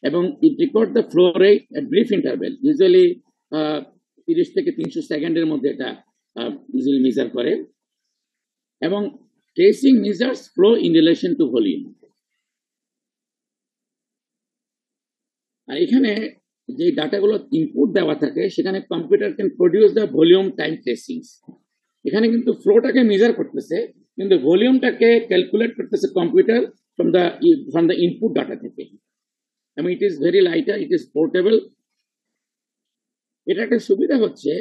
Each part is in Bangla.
এবং it record the flow rate at brief interval, usually 30 থেকে 300 সেকেন্ডের মধ্যে এটা ইউজুয়ালি মেজার করে। এবং tracing measures flow in relation to volume. আর এখানে যে ডাটাগুলো ইনপুট দেওয়া থাকে সেখানে computer can produce the volume time tracings. এখানে কিন্তু ফ্লোটাকে মেজার করতেছে, কিন্তু ভলিউমটাকে ক্যালকুলেট করতেছে computer from the input data থেকে। এবং it is very lighter, it is portable. এটা একটা সুবিধা হচ্ছে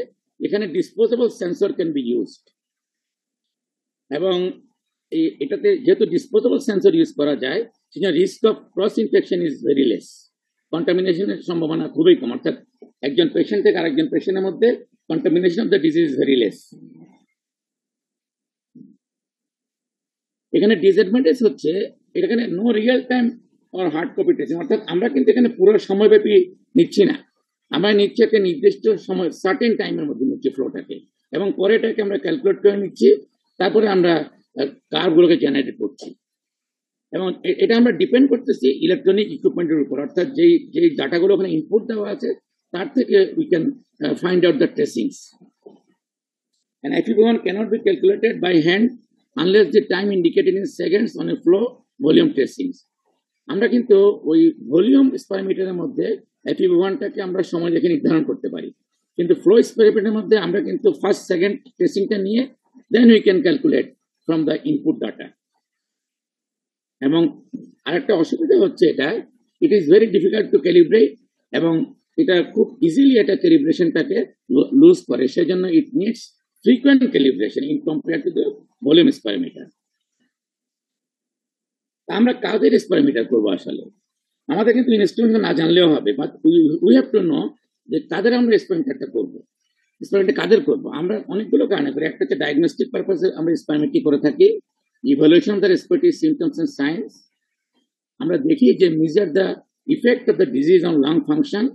এখানে disposable sensor can be used, এবং এটাতে যেহেতু ডিসপোজেবল সেন্সর ইউজ করা যায় সেখানে risk of cross infection is very less. কন্টামিনেশনের সম্ভাবনা খুবই কম, অর্থাৎ একজন পেশেন্ট থেকে আরেকজন পেশেন্টের মধ্যে contamination of the disease is very less. এখানে ডিসঅ্যাডভান্টেজ হচ্ছে এখানে no real time or hard copy testing, অর্থাৎ আমরা কিন্তু এখানে পুরো সময়ব্যাপী নিচ্ছি না, আমরা নিচ্ছি একটা নির্দিষ্ট সময় সার্টেন টাইমের মধ্যে নিচ্ছি ফ্লোটাকে, এবং পরে এটাকে আমরা ক্যালকুলেট করে নিচ্ছি, তারপরে আমরা কার্ভগুলোকে জেনারেট করছি। এবং এটা আমরা ডিপেন্ড করতেছি ইলেকট্রনিক ইকুইপমেন্টের উপর, অর্থাৎ যেই ডাটাগুলো ওখানে ইনপুট দেওয়া আছে তার থেকে we can find out the tracings. And FEV1 cannot be calculated by hand unless the time indicated in seconds on a flow volume tracings. আমরা কিন্তু ওই ভলিউম স্পাইরোমিটারের মধ্যে FEV1টাকে আমরা সময় দেখে নির্ধারণ করতে পারি, কিন্তু ফ্লো স্পাইরোমিটারের মধ্যে আমরা কিন্তু ফার্স্ট সেকেন্ড ট্রেসিংটা নিয়ে then we can calculate from the input data. এবং আরেকটা অসুবিধা হচ্ছে এটা, it is very difficult to calibrate, এবং এটা খুব ইজিলি এটা ক্যালিব্রেশনটাকে লুজ করে, সেজন্য it needs frequent calibration in compared to the volume spirometer. আমরা কাদের স্পাইরোমিটার করবো আসলে? আমাদের কিন্তু ইনস্ট্রুমেন্ট না জানলেও হবে, but we have to know যে কাদের আমরা স্পাইরোমিটারটা করবো। স্পাইরোমিটার কাদের করবো? আমরা অনেকগুলো কারণে করি। একটা হচ্ছে ডায়াগনস্টিক পারপাসে আমরা স্পাইরোমিটার করে থাকি, evaluation of the respiratory symptoms and signs, আমরা দেখি যে measure the effect of the disease on lung function.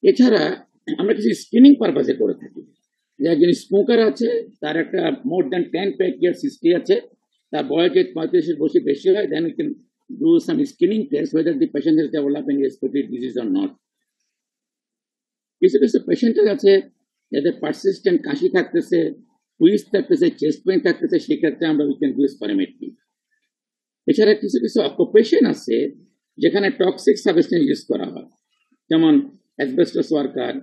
এছাড়া আমরা কিছু স্ক্রিনিং পারপাসে করে থাকি, যে একজন স্মোকার আছে, তার একটা more than 10 pack years history আছে, তার বয়স 35 বছর বেশি হয়, then we can do some screening test whether the patient has developed any respiratory disease or not. কিছু কিছু পেশেন্টের আছে যাদের পারসিস্টেন্ট কাশি থাকতেছে, হুইস থাকতেছে, চেস্ট পেইন থাকতেছে, সেক্ষেত্রে আমরা উই ক্যান ডু স্পাইরোমেট্রি। এছাড়া কিছু কিছু অকুপেশন আছে যেখানে টক্সিক সাবস্টেন্স ইউজ করা হয়, যেমন অ্যাসবেস্টস ওয়ার্কার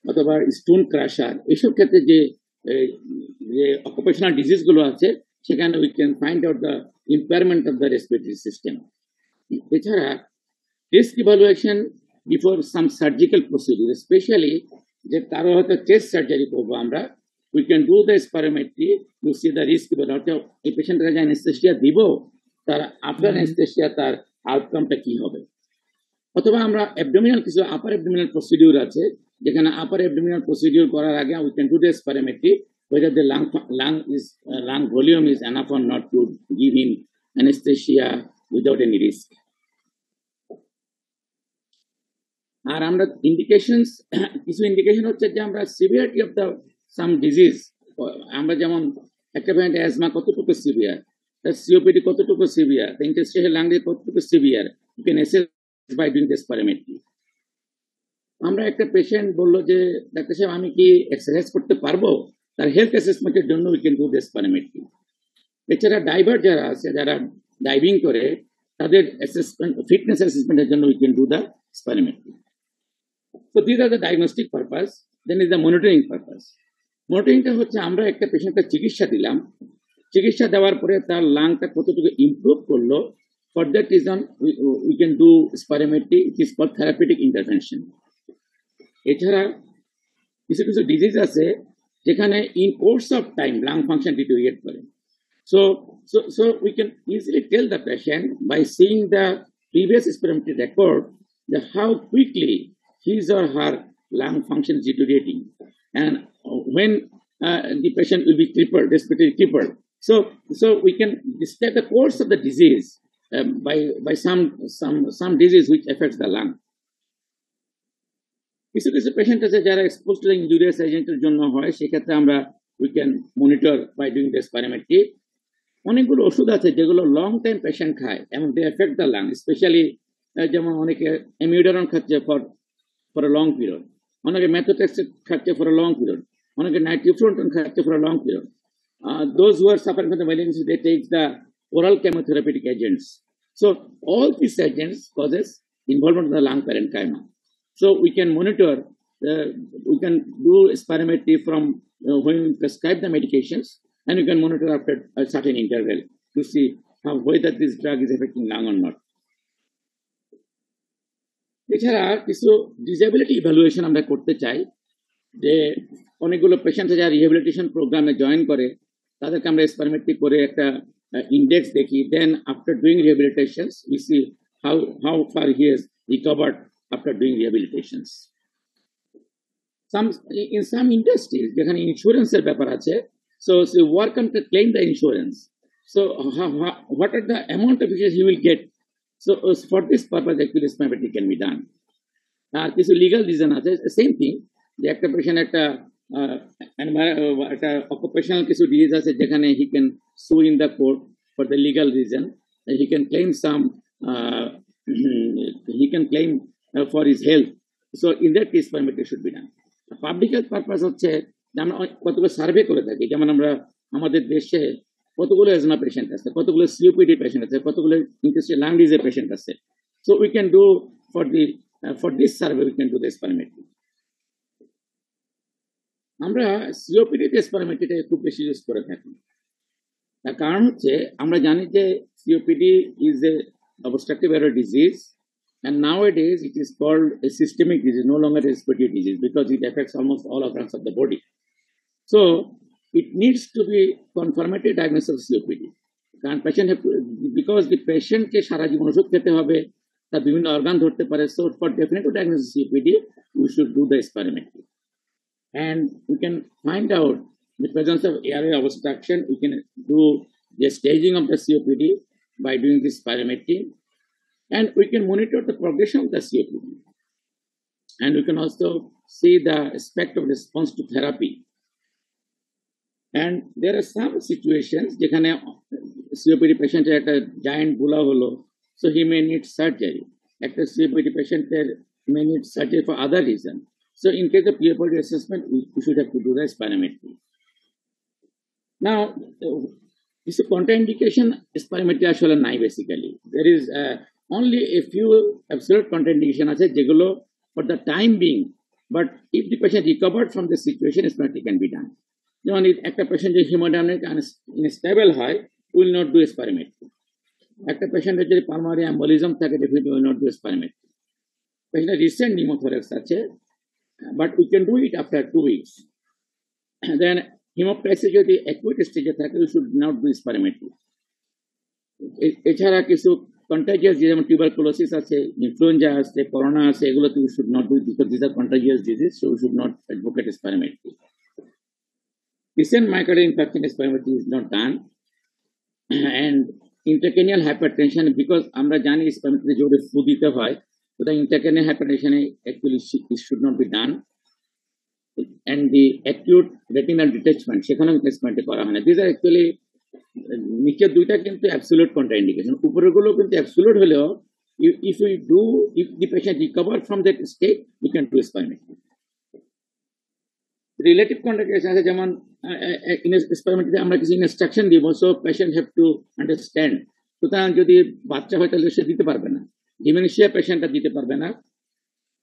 অথবা স্টোন ক্রাশার, এইসব ক্ষেত্রে যে অকুপেশনাল ডিজিজ গুলো আছে সেখানে we can find out the impairment of the respiratory system. এছাড়া risk evaluation before some surgical procedure, specially যে কারো হয়তো চেস্ট সার্জারি করবো আমরা, we can do the spirometry to see the risk. এই পেশেন্টরা যে অ্যানেস্থেসিয়া দিব, তার আফটার অ্যানেস্থেসিয়া তার আউটকামটা কি হবে। অথবা আমরা অ্যাবডোমিনাল কিছু আপার অ্যাবডোমিনাল প্রসিডিউর আছে, যেখানে আপার অ্যাবডোমিনাল প্রসিডিউর করার আগে we can do the spirometry whether the lung volume is enough or not to give him anesthesia without any risk. আর আমরা ইন্ডিকেশনস, কিছু ইন্ডিকেশন হচ্ছে যে আমরা severity of the some disease, আমরা যেমন একটা পেশেন্ট অ্যাজমা কতটুকু সিভিয়ার, তার সিওপিডি কতটুকু সিভিয়ার, তার ইন্টারস্টিশিয়াল লাং ডিজিজ কতটুকু severe, you can assess by doing the spirometry. আমরা একটা পেশেন্ট বললো যে ডাক্তার সাহেব আমি কি এক্সারসাইজ করতে পারবো, তার হেলথ অ্যাসেসমেন্টের জন্য we can do the spirometry. এছাড়া ডাইভার যারা আছে, যারা ডাইভিং করে, তাদের অ্যাসেসমেন্ট, ফিটনেস অ্যাসেসমেন্টের জন্য we can do the spirometry. So these are the diagnostic purpose. Then is the monitoring purpose. Monitoringটা হচ্ছে আমরা একটা পেশেন্টকে চিকিৎসা দিলাম, চিকিৎসা দেওয়ার পরে তার লাংটা কতটুকু ইমপ্রুভ করলো, for that reason we can do spirometry, it is called therapeutic intervention. এছাড়া কিছু কিছু ডিজিজ আছে যেখানে in course of time lung function deteriorate করে। So we can easily tell the patient by seeing the previous spirometry record that how quickly his or her lung function is deteriorating, and when the patient will be crippled, respiratory crippled. So we can describe the course of the disease by some disease which affects the lung. কিছু কিছু পেশেন্ট আছে যারা এক্সপোজ টু দ্য ইনজুরিয়াস এজেন্টের জন্য হয়, সেক্ষেত্রে আমরা we can monitor by doing the spirometry. অনেকগুলো ওষুধ আছে যেগুলো লং টাইম পেশেন্ট খায় এবং they affect the lung, specially যেমন অনেকে অ্যামিউডারন খাচ্ছে ফর a long period, অনেকে মেথোট্রেক্সেট খাচ্ছে for a long period, অনেকে নাইট্রিফ্লোরোন খাচ্ছে for a long period. Those who are suffering from the malignancy, they take the oral chemotherapeutic agents. So all these agents causes involvement of the lung parenchyma. So we can monitor, we can do spirometry from when we prescribe the medications, and we can monitor after a certain interval to see whether this drug is affecting lung or not. এছাড়া কিছু ডিসেবিলিটি ইভ্যালুয়েশন আমরা করতে চাই, যে অনেকগুলো পেশেন্ট যারা রিহ্যাবিলিটেশন প্রোগ্রামে জয়েন করে তাদেরকে আমরা স্পারমেট্রি করে একটা ইন্ডেক্স দেখি, then after doing rehabilitations we see how far he has recovered after doing rehabilitations. In some industries যেখানে ইন্স্যুরেন্সের ব্যাপার আছে, so worker can claim the insurance, so what are the amount of insurance he will get, so for this purpose actually spirometry can be done. আর কিছু লিগাল রিজন আছে, সেম থিং, যে একটা পেশেন্ট একটা অকুপেশনাল কিছু ডিজিজ আছে যেখানে he can sue in the court for the legal reason, he can claim some, he can claim for his health, so in that case spirometry should be done. Public health purpose হচ্ছে যে আমরা কতগুলো সার্ভে করে থাকি, যেমন আমরা আমাদের দেশে কতগুলো এজমা পেশেন্ট আছে, কতগুলো সিওপিডি পেশেন্ট আছে, কতগুলো ইন্টারস্টিয়াল লাং ডিজিজের পেশেন্ট আছে, so we can do for this survey we can do the spirometry. আমরা সিওপিডি তে স্পারমেট্রিটা খুব বেশি ইউজ করে থাকি, তার কারণ হচ্ছে আমরা জানি যে COPD is a obstructive airway disease, and nowadays it is called a systemic disease, no longer a respiratory disease, because it affects almost all organs of the body. So it needs to be confirmatory diagnosis of COPD. কারণ পেশেন্ট because the patient কে সারা জীবন ওষুধ খেতে হবে, তার বিভিন্ন অর্গান ধরতে পারে, so for definitive diagnosis of COPD we should do the spirometry, and we can find out the presence of airway obstruction. We can do the staging of the COPD by doing this spirometry, and we can monitor the progression of the COPD, and we can also see the aspect of response to therapy. And there are some situations যেখানে COPD পেশেন্টের একটা জায়েন্ট বুলা হলো, so he may need surgery. একটা COPD পেশেন্টের may need surgery for other reason. So in case of POPD assessment, we should have to do the spirometry. Now, this contraindication spirometry আসলে নাই basically. There is only a few absolute contraindication আছে যেগুলো for the time being, but if the patient recovered from the situation, spirometry can be done. যেমন একটা পেশেন্ট যে হিমোডাইনামিক আনস্টেবল হয়, will not do spirometry. একটা পেশেন্টের যদি পালমারি এম্বোলিজম থাকে, definitely will not do spirometry. পেশেন্টের রিসেন্ট নিউমোথোরাক্স আছে, but we can do it after 2 weeks. Then hemocrisis যদি acute stage থাকে, we should not do spirometry. এছাড়া কিছু contagious যেমন tuberculosis আছে, ইনফ্লুয়েঞ্জা আছে, করোনা আছে, এগুলোতে we should not do it because these are contagious disease, so we should not advocate spirometry. Recent myocardial infarction spirometry is not done, and intracranial hypertension, because আমরা জানি spirometry জোরে ফু দিতে হয়, so the intracranial hypertension actually it should not be done, and the acute retinal detachment সেখানেও spirometry করা হয় না. These are actually নিচের দুইটা কিন্তু absolute contraindication, উপরেরগুলো কিন্তু absolute হলেও if the patient recover from that state, we can do spirometry. Relative contraindication আছে, যেমন স্পারমেট্রিতে আমরা কিছু ইনস্ট্রাকশন দিব, so patient have to understand. সুতরাং যদি বাচ্চা হয় তাহলে সে দিতে পারবে না, ডিমেনশিয়া পেশেন্টটা দিতে পারবে না,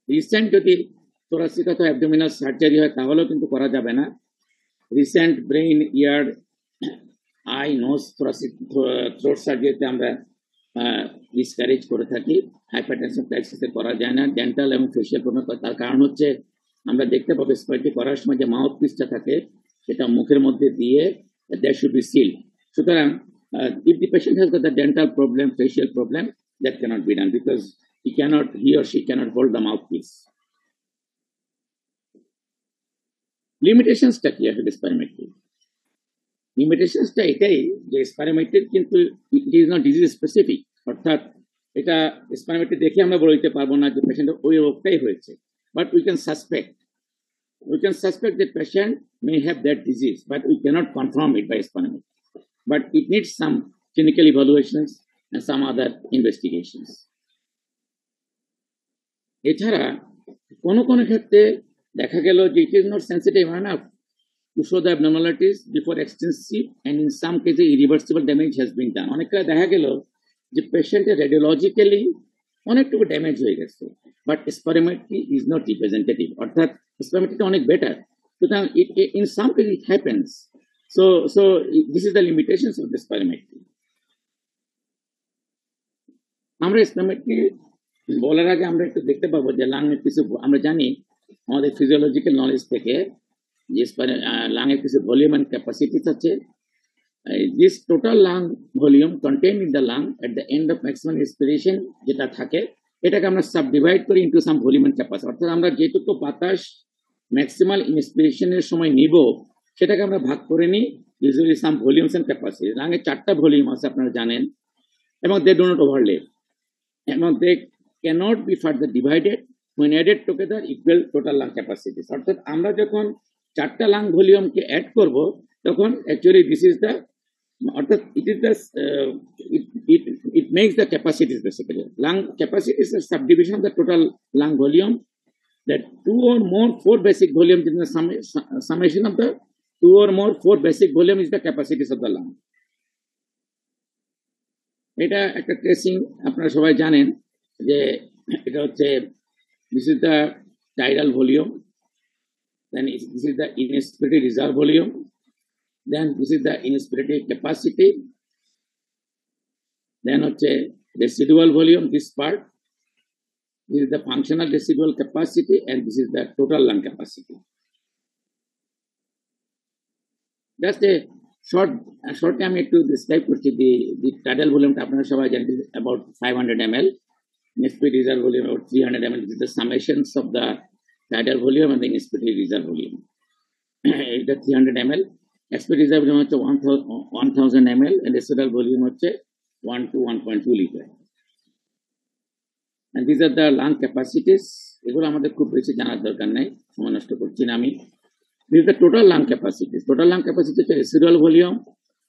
রিসেন্ট যদি থোরাসিক অথবা অ্যাবডোমিনাল সার্জারি হয় তাহলেও কিন্তু করা যাবে না, recent brain, ear, eye, nose, thoracic throat সার্জারিতে আমরা ডিসকারেজ করে থাকি, হাইপারটেনশন ক্রাইসিসে করা যায় না, ডেন্টাল এবং ফেশিয়াল প্রবলেম। তার কারণ হচ্ছে আমরা দেখতে পাবো স্পাইরটি করার সময় যে মাউথ পিসটা থাকে সেটা মুখের মধ্যে দিয়ে দ্যাট শুড বি সিল। সুতরাং if the patient has got the dental problem, facial problem, that cannot be done because he or she cannot hold the mouthpiece. লিমিটেশনসটা কি আসলে স্পাইরোমেট্রি? লিমিটেশনসটা এটাই যে স্পাইরোমেট্রি কিন্তু ইট ইজ নট ডিজিজ স্পেসিফিক, অর্থাৎ এটা স্পাইরোমেট্রি দেখে আমরা বলে দিতে পারবো না যে পেশেন্টের ওই রোগটাই হয়েছে, but we can suspect that patient may have that disease, but we cannot confirm it by spirometry. But it needs some clinical evaluations and some other investigations. এছাড়া কোনো কোনো ক্ষেত্রে দেখা গেল যে it is not sensitive enough to show the abnormalities before extensive and in some cases irreversible damage has been done. অনেক ক্ষেত্রে দেখা গেল যে পেশেন্টের রেডিওলজিক্যালি অনেকটুকু ড্যামেজ হয়ে গেছে, but spirometry is not representative, অর্থাৎ স্পাইরোমেট্রিটা অনেক বেটার, সুতরাং in some case it happens. So this is the limitations of the spirometry. আমরা স্পাইরোমেট্রি বলার আগে আমরা একটু দেখতে পাবো যে লাংয়ের কিছু, আমরা জানি আমাদের ফিজিওলজিক্যাল নলেজ থেকে যে লাংয়ের কিছু ভলিউম অ্যান্ড ক্যাপাসিটিস আছে। This total lung volume contain in the lung at the end of maximum respiration যেটা থাকে, এটাকে আমরা সাবডিভাইড করি into some volume and capacity, অর্থাৎ আমরা যেটুকু বাতাস ম্যাক্সিমাল ইন্সপিরেশনের সময় নিব সেটাকে আমরা ভাগ করে নিই usually some volumes and capacity. লাংয়ে 4টা ভলিউম আছে আপনারা জানেন, এবং দে ডো নট ওভারল্যাপ, এবং they cannot be further divided when added together equal total lung capacities। অর্থাৎ আমরা যখন 4টা লাং ভলিউমকে অ্যাড করব তখন অ্যাকচুয়ালি দিস ইজ দ্য, অর্থাৎ ইট is the it makes the capacities basically. Lung capacity is a subdivision of the total lung volume, that 2 or more 4 basic volumes in the summation of the 2 or more 4 basic volume is the capacities of the lung. এটা একটা ট্রেসিং আপনারা সবাই জানেন যে এটা হচ্ছে this is the tidal volume, then this is the inspiratory reserve volume, then this is the inspiratory capacity, then হচ্ছে residual volume, this part, this is the functional residual capacity, and this is the total lung capacity. Just a short time একটু describe করছি the tidal volume টা আপনারা সবাই জানেন about 500 ml, inspiratory reserve volume about 300 ml. This is the summations of the tidal volume and the inspiratory reserve volume. এটা 300 ml, expiratory reserve volume হচ্ছে 1000 ml, and residual volume হচ্ছে 1 to 1.2 liter. And these are the lung capacities. এগুলো আমাদের খুব বেশি জানার দরকার নাই, সময় নষ্ট করছি না আমি। This is the total lung capacities. Total lung capacity হচ্ছে residual volume,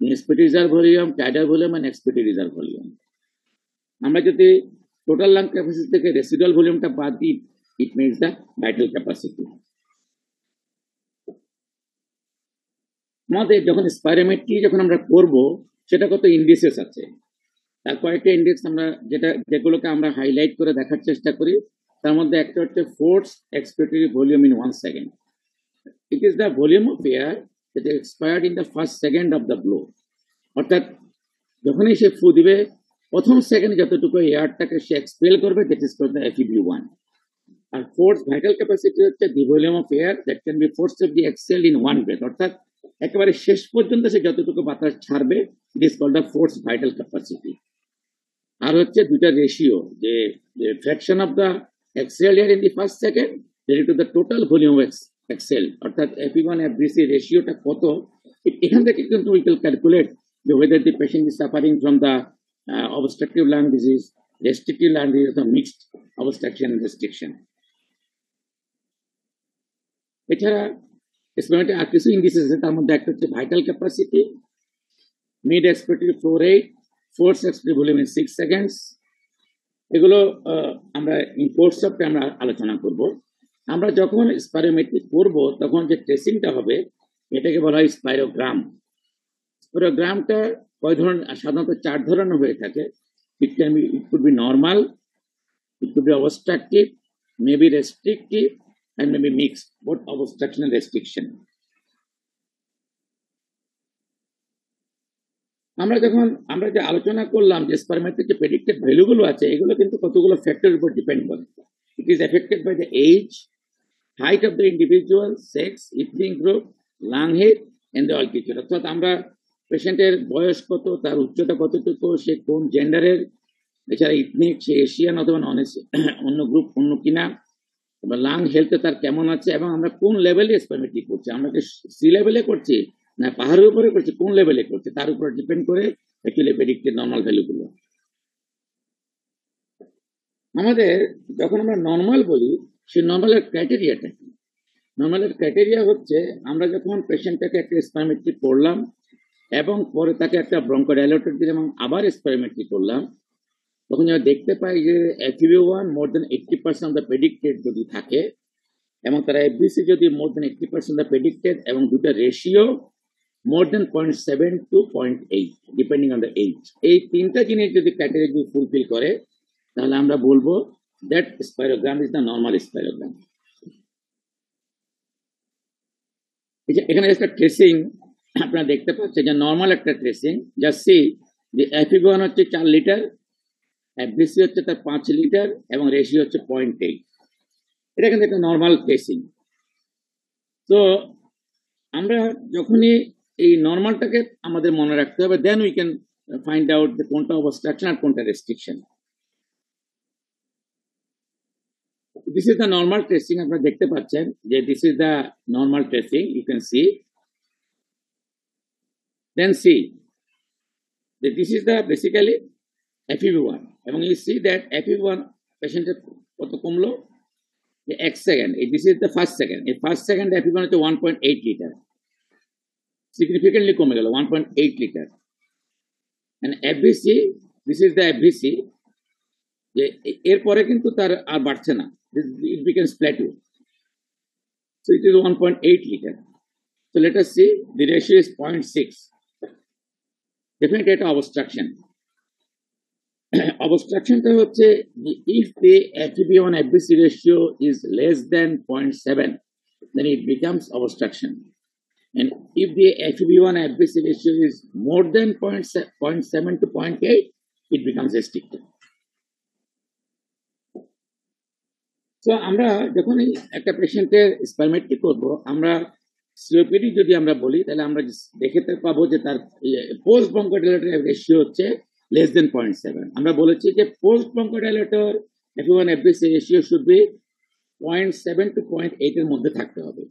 inspiratory reserve volume, tidal volume, and expiratory reserve volume. আমরা যদি টোটাল লাং ক্যাপাসিটি থেকে রেসিডুয়াল ভলিউমটা বাদ দিই, it means the vital capacity. আমাদের যখন স্পাইরোমেট্রি যখন আমরা করব সেটা কত ইন্ডিসেস আছে, তার কয়েকটা ইন্ডেক্স আমরা যেগুলোকে আমরা হাইলাইট করে দেখার চেষ্টা করি। তার মধ্যে একটা হচ্ছে force expiratory volume in 1 second. It is the volume of air that is expired in the first second of the blow, অর্থাৎ যখনই সে ফু দিবে প্রথম সেকেন্ডে যতটুকু এয়ারটাকে সে এক্সপেল করবে, that is called the FEV1। আর ফোর্স ভাইটাল ক্যাপাসিটি হচ্ছে the volume of air that can be forcibly expelled in one breath, অর্থাৎ একেবারে শেষ পর্যন্ত সে যতটুকু বাতাস ছাড়বে, it is called the force vital capacity. আর হচ্ছে দুটা রেশিও, যে fraction of the expelled air in the first second related to the total volume expel, অর্থাৎ FE1 FBC রেশিওটা কত, এখান থেকে কিন্তু we can calculate whether the patient is suffering from the obstructive lung disease, restrictive lung disease, or mixed obstruction and restriction. এছাড়া স্পাইরোমেট্রি আর কিছু ইন্ডিসেস আছে, তার মধ্যে একটা হচ্ছে vital capacity, mid expiratory flow rate, force expiratory volume in 6 seconds. এগুলো আমরা ইন কোর্স অফ আমরা আলোচনা করব। আমরা যখন স্পাইরোমেট্রি করব তখন যে ট্রেসিংটা হবে এটাকে বলা হয় স্পাইরোগ্রাম। স্পাইরোগ্রামটা কয় ধরনের, সাধারণত 4 ধরনের হয়ে থাকে। It could be normal, it could be obstructive, maybe restrictive, and maybe mixed, both obstruction and restriction. আমরা যে আলোচনা করলাম যে স্পাইরোমেট্রির যে প্রেডিক্টেড ভ্যালুগুলো আছে, এগুলো কিন্তু কতগুলো ফ্যাক্টরের উপর ডিপেন্ড করে। It is affected by the age, height of the individual, sex, ethnic group, lung head, and the altitude. অর্থাৎ আমরা পেশেন্টের বয়স কত, তার উচ্চতা কতটুকু, সে কোন জেন্ডারের, এছাড়া ইথনিক, সে এশিয়ান অথবা নন অন্য গ্রুপ অন্য কিনা, এবার লাং হেলথে তার কেমন আছে, এবং আমরা কোন লেভেলে স্পাইরোমেট্রি করছি, আমরা কি সি লেভেলে করছি না পাহাড়ের উপরে করছি, কোন লেভেলে করছি, তার উপর ডিপেন্ড করে অ্যাকচুয়ালি প্রেডিক্টেড নর্মাল ভ্যালুগুলো। আমাদের যখন আমরা নর্মাল বলি, সেই নর্মালের ক্রাইটেরিয়াটা কি? নর্মালের ক্রাইটেরিয়া হচ্ছে আমরা যখন পেশেন্টটাকে একটা স্পাইরোমেট্রি করলাম এবং পরে তাকে একটা ব্রঙ্কোডাইলেটর দিলাম এবং আবার স্পাইরোমেট্রি করলাম, তখন আমরা দেখতে পাই যে FEV1 more than 80% of the predicted যদি থাকে এবং তারা FVC যদি more than 80% of the predicted এবং দুটো ratio more than 0.7 to 0.8 depending on the age, এই তিনটা জিনিস যদি ক্রাইটেরিয়া যদি ফুলফিল করে তাহলে আমরা বলবো দ্যাট স্পাইরোগ্রাম ইজ দ্য নর্মাল স্পাইরোগ্রাম। এখানে একটা ট্রেসিং আপনারা দেখতে পাচ্ছেন যে নর্মাল একটা ট্রেসিং, যা সি যে FEV1 হচ্ছে 4 লিটার, FVC হচ্ছে তার 5 লিটার এবং রেশিও হচ্ছে 0.8। এটা কিন্তু একটা নর্মাল ট্রেসিং। তো আমরা যখনই এই নর্মালটাকে আমাদের মনে রাখতে হবে, then we can find out যে কোনটা অবস্ট্রাকশন আর কোনটা restriction. This is the normal tracing, আপনারা দেখতে পাচ্ছেন যে this is the normal tracing, you can see. Then see that this is the basically FEV1 এবং you see that FEV1 পেশেন্টের কত কমলো এক second, this is the first second, এই ফার্স্ট সেকেন্ড FEV1 হচ্ছে 1.8 লিটার, সিগনিফিকেন্টলি কমে গেল 1.8 litre. and FVC, this is the FVC, যে এরপরে কিন্তু তার আর বাড়ছে না, it becomes plateau, so it is 1.8 liter. So let us see, the ratio is 0.6, definitely এটা obstruction. Obstructionটা হচ্ছে if the FEV1 FVC ratio is less than 0.7 then it becomes obstruction, and if the FEV1 FVC ratio is more than 0.7 to 0.8 it becomes restricted. So আমরা যখন একটা পেশেন্টের স্পাইরোমেট্রি করব, আমরা সিওপিডি যদি আমরা বলি তাহলে আমরা দেখতে পাবো যে তার পোস্ট ব্রঙ্কোডাইলেটর রেশিও হচ্ছে less than 0.7. আমরা বলেছি যে post bronchodilator FEV1 FVC ratio should B 0.7 to 0.8 এর মধ্যে থাকতে হবে।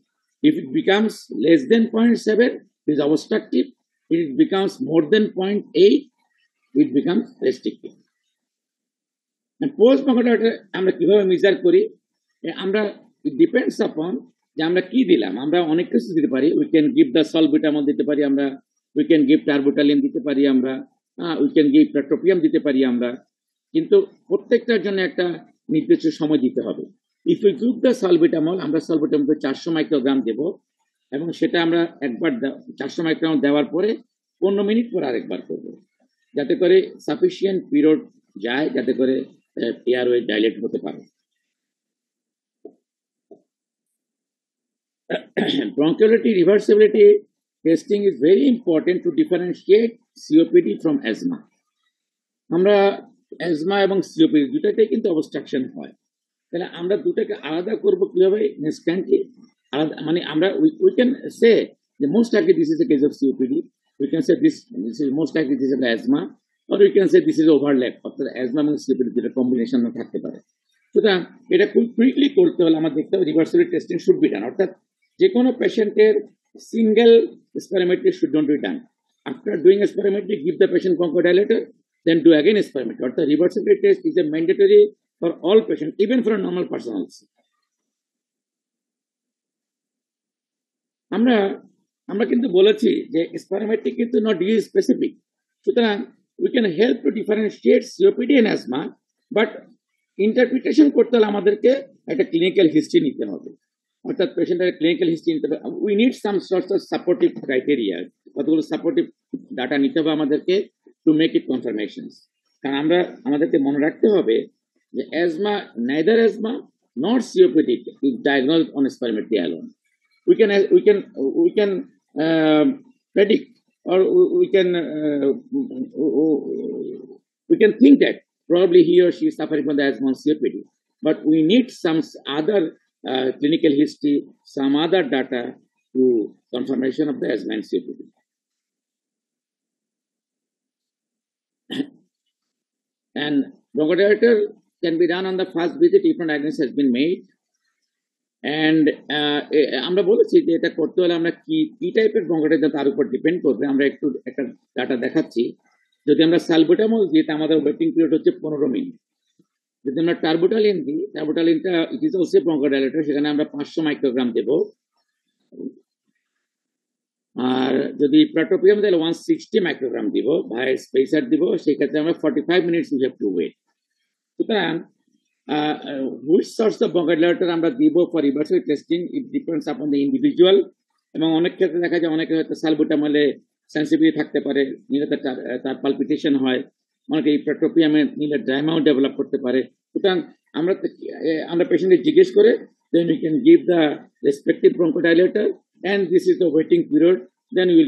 If it becomes less than 0.7 it is obstructive, if it becomes more than 0.8 it becomes restrictive. And post bronchodilator আমরা কিভাবে মেজার করি, আমরা it depends upon যে আমরা কি দিলাম। আমরা অনেক কিছু দিতে পারি, উই ক্যান গিভ দ্য সলবিটামল দিতে পারি আমরা, উই ক্যান গিভ টার্বোটালিন দিতে পারি আমরা, উই ক্যান গিভ প্রাটোপিয়াম দিতে পারি আমরা, কিন্তু প্রত্যেকটার জন্য একটা নির্দিষ্ট সময় দিতে হবে। ইফ ইউ গিভ দ্য সলবিটামল, আমরা সলবিটামল 400 মাইক্রোগ্রাম দেব এবং সেটা আমরা একবার 400 মাইক্রোগ্রাম দেওয়ার পরে 15 মিনিট পর আরেকবার করব, যাতে করে সাফিসিয়েন্ট পিরিয়ড যায়, যাতে করে এয়ারওয়ে ডাইলেট হতে পারে। Bronchiality reversibility testing is very important to differentiate COPD from asthma. আমরা asthma এবং COPD দুটাতেই কিন্তু obstruction হয়, তাহলে আমরা দুটাকে আলাদা করব কিভাবে ইনস্ট্যান্টলি আলাদা, মানে আমরা we can say the most likely this is a case of COPD, we can say this is most likely this is asthma, or we can say this is overlap, অর্থাৎ asthma এবং COPD দুটো কম্বিনেশন থাকতে পারে। সুতরাং এটা কুইকলি করতে হলে আমরা দেখতে হবে reversibility testing should be done, অর্থাৎ যে কোনো পেশেন্টের single spirometry should not be done. After doing a spirometry, give the patient bronchodilator, then do again a spirometry. Or the reversibility test is a mandatory for all patients, even for a normal person also. আমরা কিন্তু বলেছি যে স্পাইরোমেট্রি কিন্তু নট ডিজিজ স্পেসিফিক, সুতরাং we can help to differentiate COPD and asthma, but interpretation করতে হলে আমাদেরকে একটা ক্লিনিক্যাল হিস্ট্রি নিতে হবে, অর্থাৎ পেশেন্টের ক্লিনিক্যাল হিস্ট্রি নিতে হবে। We need some sorts of supportive criteria, কতগুলো সাপোর্টিভ ডাটা নিতে হবে আমাদেরকে টু মেক ইট কনফার্মেশনস। কারণ আমাদেরকে মনে রাখতে হবে যে asthma, neither asthma not COPD is diagnosed on spirometry alone. We can predict, or we can think that probably he or she is suffering from the asthma or COPD, but we need some other clinical history, some other data to confirmation of the asthma and COPD. And bronchodilator can be done on the first visit if no diagnosis has been made. And আমরা বলেছি যে এটা করতে হলে আমরা কি টাইপের bronchodilator তার উপর ডিপেন্ড করবে। আমরা একটু একটা ডাটা দেখাচ্ছি। যদি আমরা সালবুটামল দিই তা আমাদের ওয়েটিং পিরিয়ড হচ্ছে 15 মিনিট। যদি আমরা টার্বোটালিন দিই, টার্বোটালিনটা ইট ইজ অলসো ব্রঙ্কোডাইলেটর, সেখানে আমরা 500 মাইক্রোগ্রাম দেব। আর যদি প্রাটোপিয়াম তাহলে 160 মাইক্রোগ্রাম দিব, ভাই স্পেসার দিব, সেই ক্ষেত্রে আমরা 45 minutes we have to wait. সুতরাং which source of bronchodilator আমরা দিব for reversal testing it depends upon the individual, এবং অনেক ক্ষেত্রে দেখা যায় অনেকে হয়তো সালবুটামলে সেন্সিটিভিটি থাকতে পারে, নিলে তার পালপিটেশন হয়, অনেকে ইপ্রাটোপিয়ামে নিলে ড্রাইমাও ডেভেলপ করতে পারে। সুতরাং আমরা পেশেন্টকে জিজ্ঞেস করে then we can give the respective bronchodilator, and this is the waiting period, then we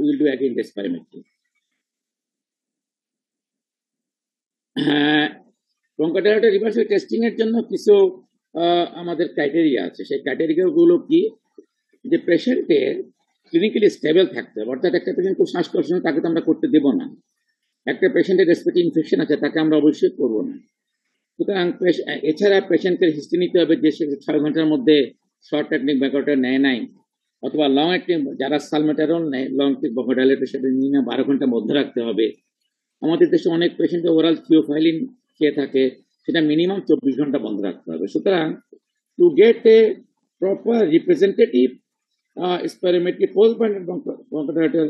will do again the spirometry. Bronchodilator reversal testing এর জন্য কিছু আমাদের ক্রাইটেরিয়া আছে। সেই ক্রাইটেরিয়া গুলো কি, যে পেশেন্টের ক্লিনিক্যালি স্টেবল থাকতে হবে, অর্থাৎ একটা পেশেন্ট খুব শ্বাসকষ্ট তাকে তো আমরা করতে দেব না, একটা পেশেন্টের রেসপিরেটরি ইনফেকশন আছে তাকে আমরা অবশ্যই করবো না। সুতরাং এছাড়া পেশেন্টের হিস্ট্রি নিতে হবে যে সে 6 ঘন্টার মধ্যে শর্ট অ্যাক্টিং ব্রঙ্কোডিলেটর নেয় নাই, অথবা লং অ্যাক্টিং যারা সালমেটারল নেয় লং অ্যাক্টিং ব্রঙ্কোডিলেটর সেটা মিনিমাম 12 ঘন্টা মধ্যে রাখতে হবে। আমাদের দেশে অনেক পেশেন্ট ওরাল থিওফাইলিন খেয়ে থাকে, সেটা মিনিমাম 24 ঘন্টা বন্ধ রাখতে হবে। সুতরাং to get a proper representative spirometry post-bonded bronchodilator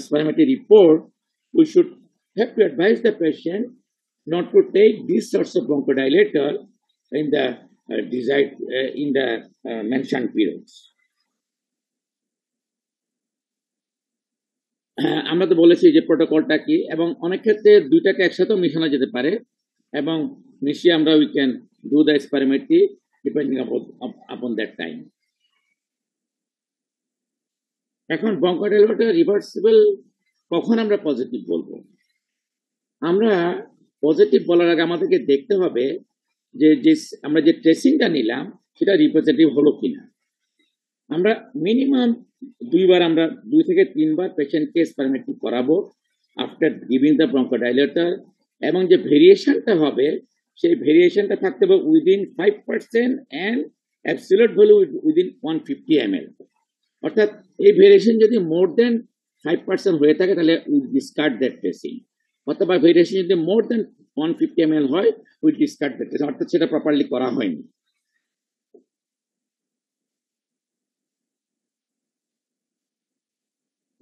spirometry report, we should have to advise the patient not to take these sorts of bronchodilator in the desired in the mentioned periods. আমরা তো বলেছি যে প্রোটোকলটা কি, এবং অনেক ক্ষেত্রে দুইটাকে একসাথে মিশানো যেতে পারে, এবং মিশিয়ে আমরা we can do the spirometry depending upon that time. এখন ব্রঙ্কোডিলেটর রিভার্সিবল কখন আমরা পজিটিভ বলবো? আমরা পজিটিভ বলার আগে আমাদেরকে দেখতে হবে যে আমরা যে ট্রেসিংটা নিলাম সেটা রিপ্রেজেন্টেটিভ হলো কিনা। আমরা মিনিমাম 2 থেকে 3 বার পেশেন্টকে স্পাইরোমেট্রি করাবো আফটার গিভিং দ্য ব্রঙ্কোডিলেটর, এবং যে ভেরিয়েশনটা হবে সেই ভেরিয়েশনটা থাকতে হবে within 5% and absolute value within 150 ml। অর্থাৎ এই ভেরিয়েশন যদি মোর দেন 5% হয়ে থাকে তাহলে উই ডিসকার্ড দ্যাট ট্রেসিং, অথবা ভেরিয়েশন যদি মোর দেন 150 ml হয় উই ডিসকার্ড দ্যাট ট্রেসিং, অর্থাৎ সেটা প্রপারলি করা হয়নি।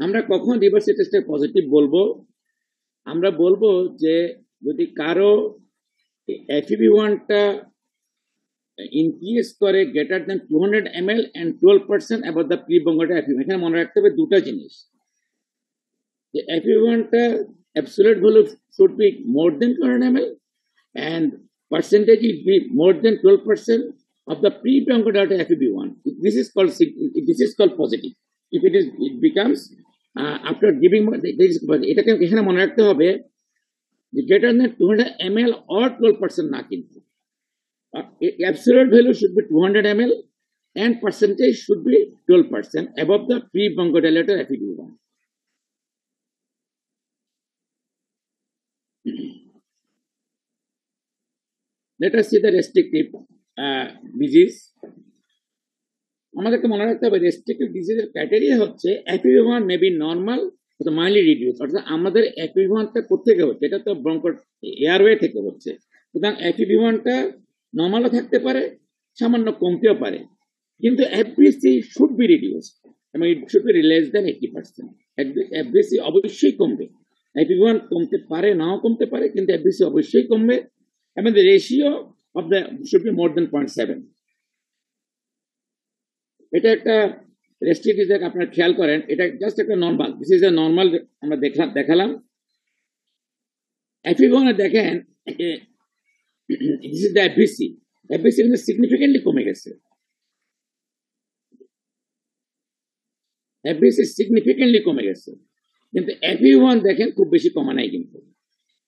আমরা কখন রিভার্সাল টেস্টের পজিটিভ বলবো? আমরা বলবো যে যদি কারো FEV1টা ইনক্রিজ করে greater than 200 ml and 12% above the pre-bronchiolitis FEV1। এখানে মনে রাখতে হবে দুটা জিনিস, যে FEV1টা absolute value should be more than 200 ml and percentage will be more than 12% of the pre-bronchiolitis FEV1. This is called positive. If it becomes after giving এটাকে এখানে মনে রাখতে হবে যে greater than 200 ml or 12% না, কিন্তু absolute value should be 200 ml and percentage should be 12% above the pre-bronchodilator FEV1. Let us see the restrictive disease. আমাদেরকে মনে রাখতে হবে রেস্ট্রিক্টিভ ডিজিজের ক্রাইটেরিয়া হচ্ছে FEV1 মে বি নর্মাল অথবা মাইল্ডলি রিডিউস, অর্থাৎ আমাদের FEV1টা কোথেকে হচ্ছে, এটা তো ব্রঙ্কো এয়ারওয়ে থেকে হচ্ছে। সুতরাং FEV1টা নর্মালও থাকতে পারে, সামান্য কমতেও পারে, কিন্তু FVC শুড বি রিডিউস এবং it should be less than 80%। FVC অবশ্যই কমবে, FEV1 কমতে পারে নাও কমতে পারে, কিন্তু FVC অবশ্যই কমবে, এবং the ratio of the should be more than 0.7। এটা একটা রেস্ট্রিক্টিভ আপনারা খেয়াল করেন, এটা জাস্ট একটা normal, this is a normal আমরা দেখালাম। FEV1 দেখেন দিস ইজ দ্য FVC কিন্তু সিগনিফিকেন্টলি কমে গেছে, FVC সিগনিফিকেন্টলি কমে গেছে, কিন্তু FEV1 দেখেন খুব বেশি কমা নাই, কিন্তু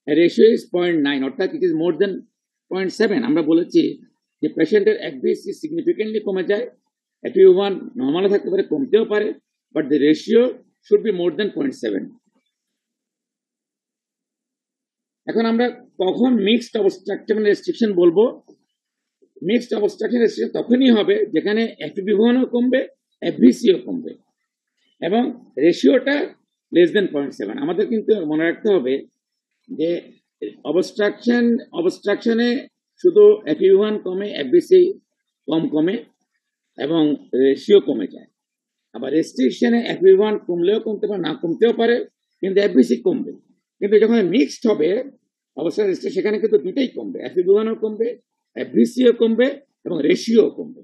রেশিও ইজ 0.9, অর্থাৎ ইট ইজ মোর দেন 0.7। আমরা বলেছি যে পেশেন্টের FVC সিগনিফিকেন্টলি কমে যায়, FEV1 নর্মালও থাকতে পারে, কমতেও পারে, but the ratio should be more than 0.7। এখন আমরা কখন মিক্সড অবস্ট্রাকশন রেস্ট্রিকশন বলবো? মিক্সড অবস্ট্রাকশন রেস্ট্রিকশন তখনই হবে যেখানে FEV1ও কমবে, FVCও কমবে এবং রেশিওটা লেস দেন 0.7। আমাদের কিন্তু মনে রাখতে হবে যে অবস্ট্রাকশনে শুধু FEV1 কমে, FVC কমে এবং রেশিও কমে যায়। আবার রেস্ট্রিকশনে FEV1 কমলেও কমতে পারে, না কমতেও পারে, কিন্তু FVC কমবে। কিন্তু যখন মিক্সড হবে অবস্ট্রাকশন রেস্ট্রিকশন সেখানে কিন্তু দুটাই কমবে, FEV1 ও কমবে, FVC ও কমবে এবং রেশিও কমবে।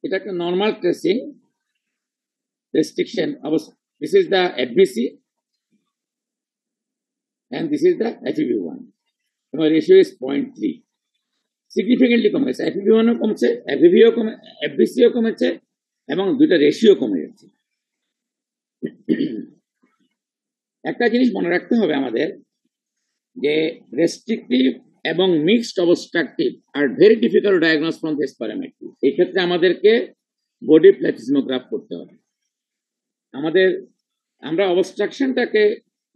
এটা একটা normal tracing restriction. This is the FVC and this is the FEV1. Our ratio is 0.3. Significantly কমেছে, FEV1 ও কমছে, FEV ও কমে, FVC ও কমেছে এবং দুইটা রেশিও কমে যাচ্ছে। একটা জিনিস মনে রাখতে হবে আমাদের যে রেস্ট্রিকটিভ এবং mixed obstructive are very difficult diagnose from this parameter. এই ক্ষেত্রে আমাদেরকে বডি প্ল্যাথিসমোগ্রাফ করতে হবে। আমরা অবস্ট্রাকশনটাকে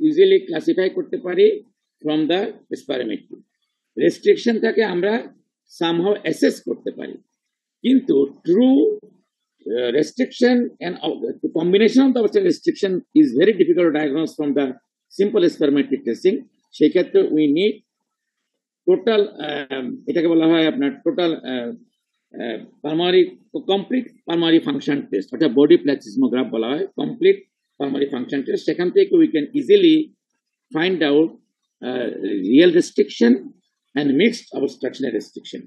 ইজিলি ক্লাসিফাই করতে পারি ফ্রম দ্য স্পাইরোমেট্রি, রেস্ট্রিকশনটাকে আমরা সামহাউ অ্যাসেস করতে পারি, কিন্তু true restriction and the combination of the restriction is very difficult to diagnose from the simple spirometric testing. সেই ক্ষেত্রে we need total এটাকে বলা হয় আপনার টোটাল পালমারি কমপ্লিট পালমারি ফাংশন টেস্ট, অর্থাৎ বডি প্ল্যাথিসমোগ্রাফ বলা হয় কমপ্লিট পালমারি ফাংশন টেস্ট। সেখান থেকে we can easily find out real restriction and mixed obstructional restriction.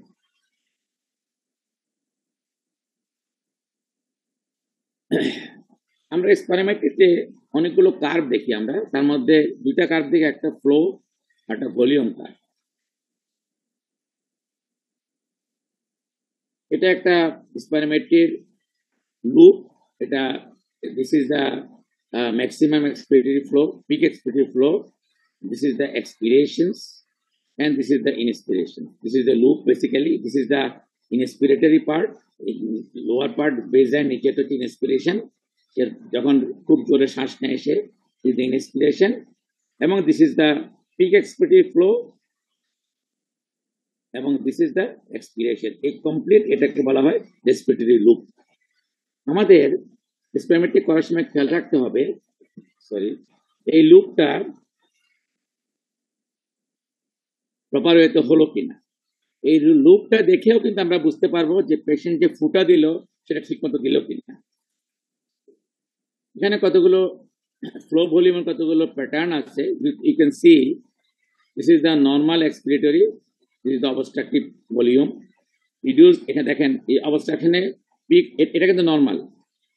আমরা স্পাইরোমেট্রিতে অনেকগুলো কার্ভ দেখি, আমরা তার মধ্যে দুইটা কার্ভ দেখি, একটা ফ্লো একটা ভলিউম কার্ভ। এটা একটা স্পাইরোমেট্রির লুপ, এটা this is the maximum expiratory flow, peak expiratory flow, this is the expirations and this is the inspiration. This is the loop basically. This is the inspiratory part, lower part baseline নিচে তো inspiration, যখন খুব জোরে শ্বাস নেয় সে is the inspiration, এবং this is the peak expiratory flow এবং this is the expiration. এই কমপ্লিট এটাকে বলা হয় রেসপিরেটরি লুপ। আমাদের স্পাইরোমেট্রি করার সময় খেয়াল রাখতে হবে, এই লুপটা প্রপার ওয়েতে হলো কিনা। এই লুপটা দেখেও কিন্তু আমরা বুঝতে পারবো যে পেশেন্ট যে ফুটা দিল সেটা ঠিক মতো দিল কিনা। এখানে কতগুলো ফ্লো ভলিউমের কতগুলো প্যাটার্ন আছে, you can see this is the normal expiratory, this is the obstructive volume reduce. এখানে দেখেন এই অবস্ট্রাকশনে পিক, এটা কিন্তু নর্মাল,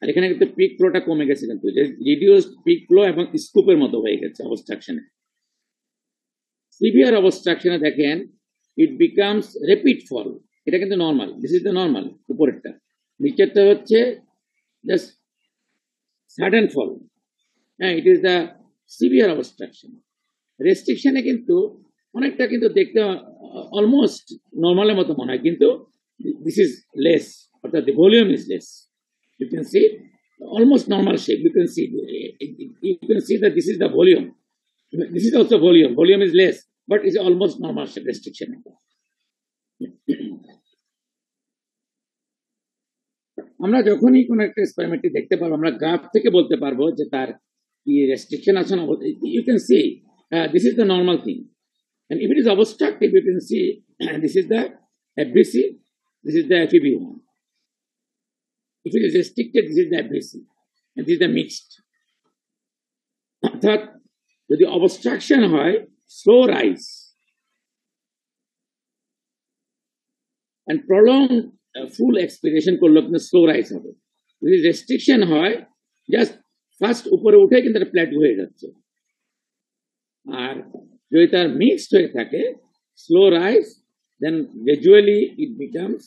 আর এখানে কিন্তু পিক ফ্লোটা কমে গেছে, কিন্তু রিডিউসড পিক ফ্লো এবং স্কুপের মতো হয়ে গেছে অবস্ট্রাকশনে। সিভিয়ার অবস্ট্রাকশনে দেখেন ইট বিকামস রেপিড ফল, এটা কিন্তু normal, this is the normal উপরেরটা, নিচেরটা হচ্ছে জাস্ট সাডেন ফল, হ্যাঁ, it is the severe obstruction. রেস্ট্রিকশনে কিন্তু অনেকটা কিন্তু দেখতে অলমোস্ট নর্মালের মতো মনে হয়, কিন্তু দিস ইজ লেস, অর্থাৎ the volume is less. You can see almost normal shape. You can see that this is the volume. This is also volume. Volume is less, but it's almost normal shape restriction. আমরা যখনই কোনো একটা স্পাইরোমেট্রি দেখতে পারবো, আমরা গ্রাফ থেকে বলতে পারবো যে তার কি রেস্ট্রিকশন আছে না। You can see this is the normal thing, and if it is obstructive, you can see this is the FVC, this is the FEV1. If it is restricted, this is the FVC, and this is the mixed. অর্থাৎ যদি অবস্ট্রাকশন হয় slow rise and prolonged full expiration করলে কিন্তু স্লো রাইজ হবে। যদি রেস্ট্রিকশন হয় জাস্ট ফার্স্ট উপরে উঠে কিন্তু এটা প্ল্যাটু হয়ে যাচ্ছে, আর যদি তার মিক্সড হয়ে থাকে slow rise, then gradually it becomes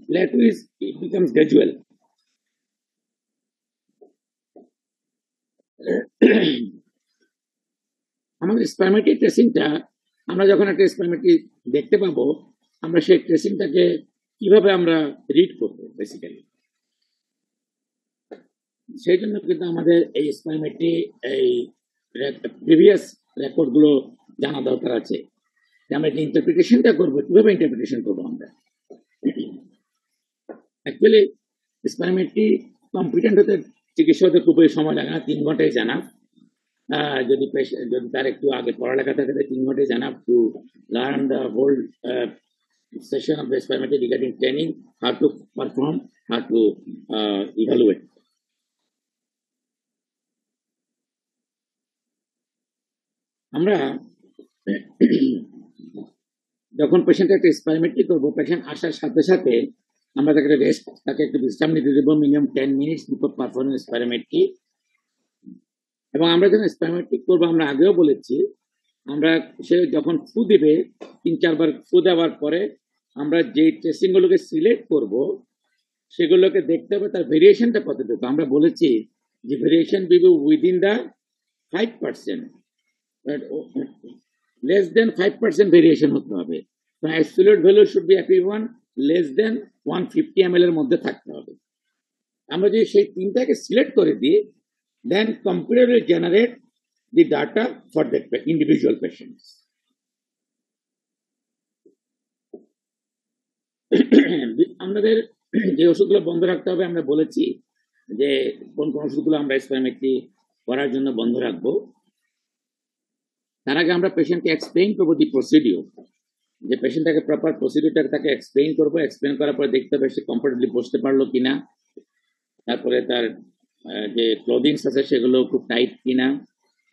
plateau, it becomes gradual. আমাদের স্পাইরোমেট্রি ট্রেসিংটা, আমরা যখন একটা স্পাইরোমেট্রি দেখতে পাবো, আমরা সেই ট্রেসিংটাকে কিভাবে আমরা রিড করবো বেসিক্যালি, সেই জন্য কিন্তু আমাদের এই স্পাইরোমেট্রি এই প্রিভিয়াস রেকর্ড গুলো জানা দরকার আছে, যে আমরা যে ইন্টারপ্রিটেশনটা করবো কিভাবে ইন্টারপ্রিটেশন করবো। আমরা অ্যাকচুয়ালি স্পাইরোমেট্রি কম্পিটেন্ট হতে চিকিৎসা হতে খুবই সময় লাগে না, 3 ঘন্টায় জানা। যদি তার একটু আগে পড়ালেখা থাকে 3 ঘন্টায় জানা to learn the whole session of the spirometry regarding training, how to perform, how to evaluate. আমরা যখন পেশেন্ট একটা এক্সপেরিমেন্টই করবো, পেশেন্ট আসার সাথে সাথে আমরা তাকে রেস্ট, তাকে একটু বিশ্রাম নিতে দেবো মিনিমাম 10 মিনিটস বিফোর পারফর্মিং এক্সপেরিমেন্টটি। এবং আমরা যখন এক্সপেরিমেন্টটি করবো, আমরা আগেও বলেছি, আমরা সে যখন ফু দিবে 3-4 বার ফু দেওয়ার পরে আমরা যে ট্রেসিং গুলোকে সিলেক্ট করব সেগুলোকে দেখতে হবে তার ভেরিয়েশনটা কতটুকু। আমরা বলেছি যে variation B within the 5%, less than 5% variation হতে হবে। Absolute value should be FEV1 less than 150 ml এর মধ্যে থাকতে হবে। আমরা যদি সেই তিনটাকে সিলেক্ট করে দিই, then computer will generate the data for that individual patients. আমাদের যে ওষুধগুলো বন্ধ রাখতে হবে, আমরা বলেছি যে কোন কোন ওষুধগুলো আমরা এক্সপেরিমেন্টটি করার জন্য বন্ধ রাখবো। তার আগে আমরা পেশেন্টকে এক্সপ্লেইন করবো দি প্রসিডিউর, যে পেশেন্টটাকে প্রপার প্রসিডিউরটাকে তাকে এক্সপ্লেইন করবো। এক্সপ্লেইন করার পরে দেখতে হবে সে কমফোর্টেবলি বসতে পারলো কিনা, তারপরে তার যে ক্লোদিংস আছে সেগুলো খুব টাইট কিনা,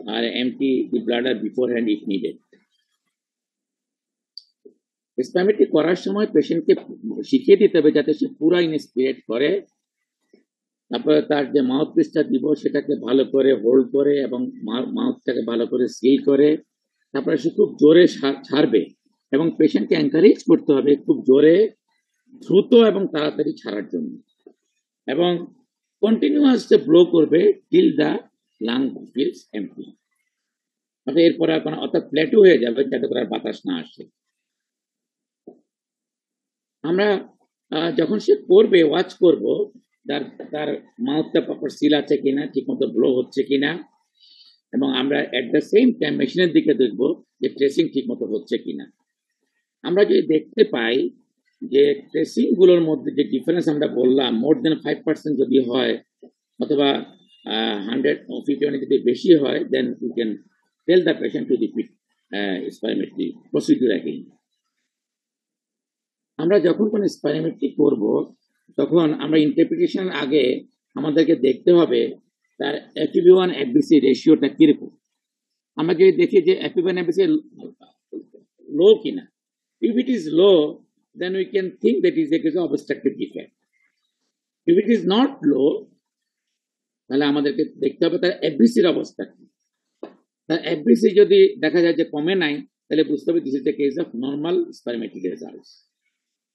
আর empty the bladder beforehand if needed. এক্সপেরিমেন্টটি করার সময় পেশেন্টকে শিখিয়ে দিতে হবে যাতে সে পুরো ইনস্পিরেট করে। তারপরে তার যে মাউথ পিসটা দিব সেটাকে ভালো করে হোল্ড করে এবং মাউথটাকে ভালো করে সিল করে, তারপরে সে খুব জোরে ছাড়বে এবং পেশেন্টকে এনকারেজ করতে হবে খুব জোরে, দ্রুত এবং তাড়াতাড়ি ছাড়ার জন্য, এবং কন্টিনিউয়াস ব্লো করবে till the lung fills empty. এরপরে অর্থাৎ প্লেটু হয়ে যাবে যাতে করে বাতাস না আসে। আমরা যখন সে করবে ওয়াচ করব তার মাউথটা প্রপার সিল আছে কিনা, ঠিক মতো ব্লো হচ্ছে কিনা, এবং আমরা এট দ্য সেম টাইম মেশিনের দিকে দেখব যে ট্রেসিং ঠিক মতো হচ্ছে কিনা। আমরা যদি দেখতে পাই যে ট্রেসিং গুলোর মধ্যে যে ডিফারেন্স আমরা বললাম মোর দেন 5% যদি হয় অথবা 150 যদি বেশি হয়, then you can tell the patient to repeat experimentally procedure again. আমরা যখন কোনো এক্সপেরিমেন্টটি করব তখন আমরা ইন্টারপ্রিটেশন আগে আমাদেরকে দেখতে হবে তার FEV1 FVC রেশিওটা কিরকম। আমরা যদি দেখি যে FEV1 FVC লো কিনা, if it is low then we can think that is a case of obstructive defect. If it is not low তাহলে আমাদেরকে দেখতে হবে তার FVC এর অবস্থা কি। তার FVC যদি দেখা যায় যে কমে নাই তাহলে বুঝতে হবে this is the case of normal spirometric results.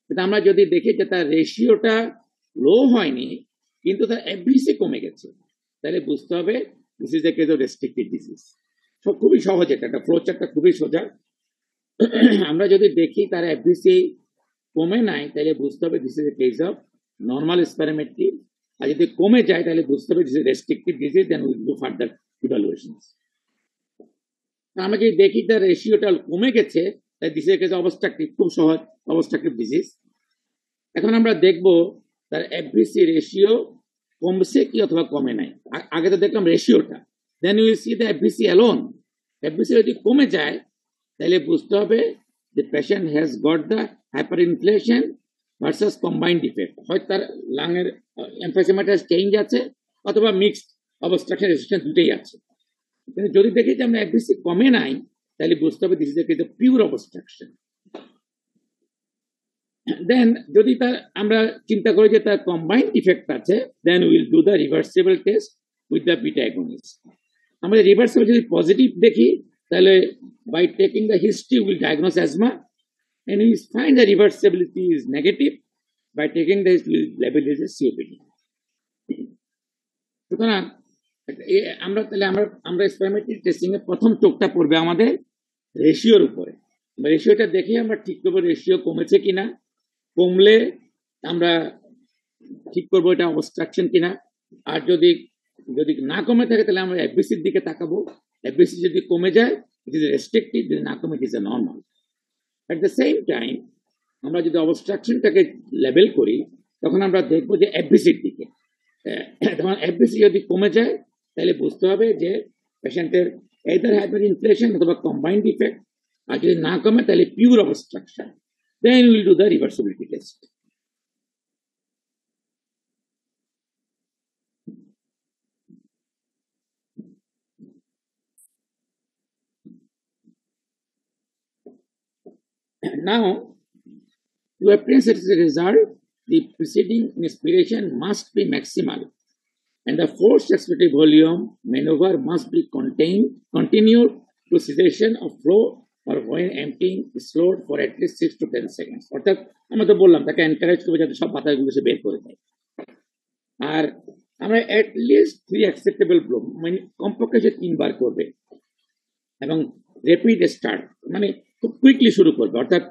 কিন্তু আমরা যদি দেখি যে তার রেশিওটা লো হয়নি কিন্তু তার FVC কমে গেছে, তাহলে বুঝতে হবে this is the case of restricted disease. খুবই সহজ, এটা ফ্লো চার্টটা খুবই সোজা। আমরা যদি দেখি তার FVC কমে নাই তাহলে বুঝতে হবে this is the case of normal spirometry, আর যদি কমে যায় তাহলে বুঝতে হবে this is restricted disease, then will do further evaluations. আমরা যদি দেখি তার রেশিওটা কমে গেছে তাহলে this is the case of obstructive, খুব সহজ, অবস্ট্রাকটিভ ডিজিজ। এখন আমরা দেখব তার FVC রেশিও কমছে কি অথবা কমে নাই। আগে তো দেখলাম রেশিওটা, then will see the FVC alone. FVC যদি কমে যায় তাহলে বুঝতে হবে যে patient has got the hyperinflation versus combined defect, হয় তার লাংয়ের এমফিসেমাটা চেঞ্জ আছে অথবা মিক্সড অবস্ট্রাকশন রেজিস্ট্যান্স দুটোই আছে। কিন্তু যদি দেখি যে আমরা FVC কমে নাই তাহলে বুঝতে হবে this is the pure obstruction. Then যদি তার আমরা চিন্তা করি যে তার কম্বাইন্ড ইফেক্ট আছে, then will do the reversible test with the beta agonist. আমরা রিভার্সিবল যদি পজিটিভ দেখি তাহলে by taking the history will diagnose asthma, and we find the reversibility is negative by taking the label as a COPD. সুতরাং আমরা তাহলে আমরা এক্সপেরিমেন্টাল টেস্টিং এর প্রথম চোখটা পড়বে আমাদের রেশিওর উপরে। রেশিওটা দেখে আমরা ঠিক করবো রেশিও কমেছে কিনা, কমলে আমরা ঠিক করবো এটা অবস্ট্রাকশন কিনা, আর যদি না কমে থাকে তাহলে আমরা FVCর দিকে তাকাবো। FVC যদি কমে যায় ইট ইজ রেস্ট্রিক্টিভ, যদি না কমে it is normal. At the same time আমরা যদি অবস্ট্রাকশনটাকে লেবেল করি তখন আমরা দেখবো যে FVCর দিকে। তখন FVC যদি কমে যায় তাহলে বুঝতে হবে যে পেশেন্টের either hyperinflation অথবা কম্বাইন্ড ডিফেক্ট, আর যদি না কমে তাহলে pure obstruction. Then we'll do the reversibility test. now, to obtain such a result, the preceding inspiration must be maximal, and the forced expiratory volume maneuver must be continued to cessation of flow or when emptying is slowed for at least 6 to 10 seconds. অর্থাৎ আমরা তো বললাম তাকে এনকারেজ করবে যাতে সব বাতাসগুলো সে বের করে দেয়। আর আমরা at least 3 acceptable blow, মানে কমপক্ষে সে 3 বার করবে, এবং র্যাপিড স্টার্ট মানে খুব কুইকলি শুরু করবে, অর্থাৎ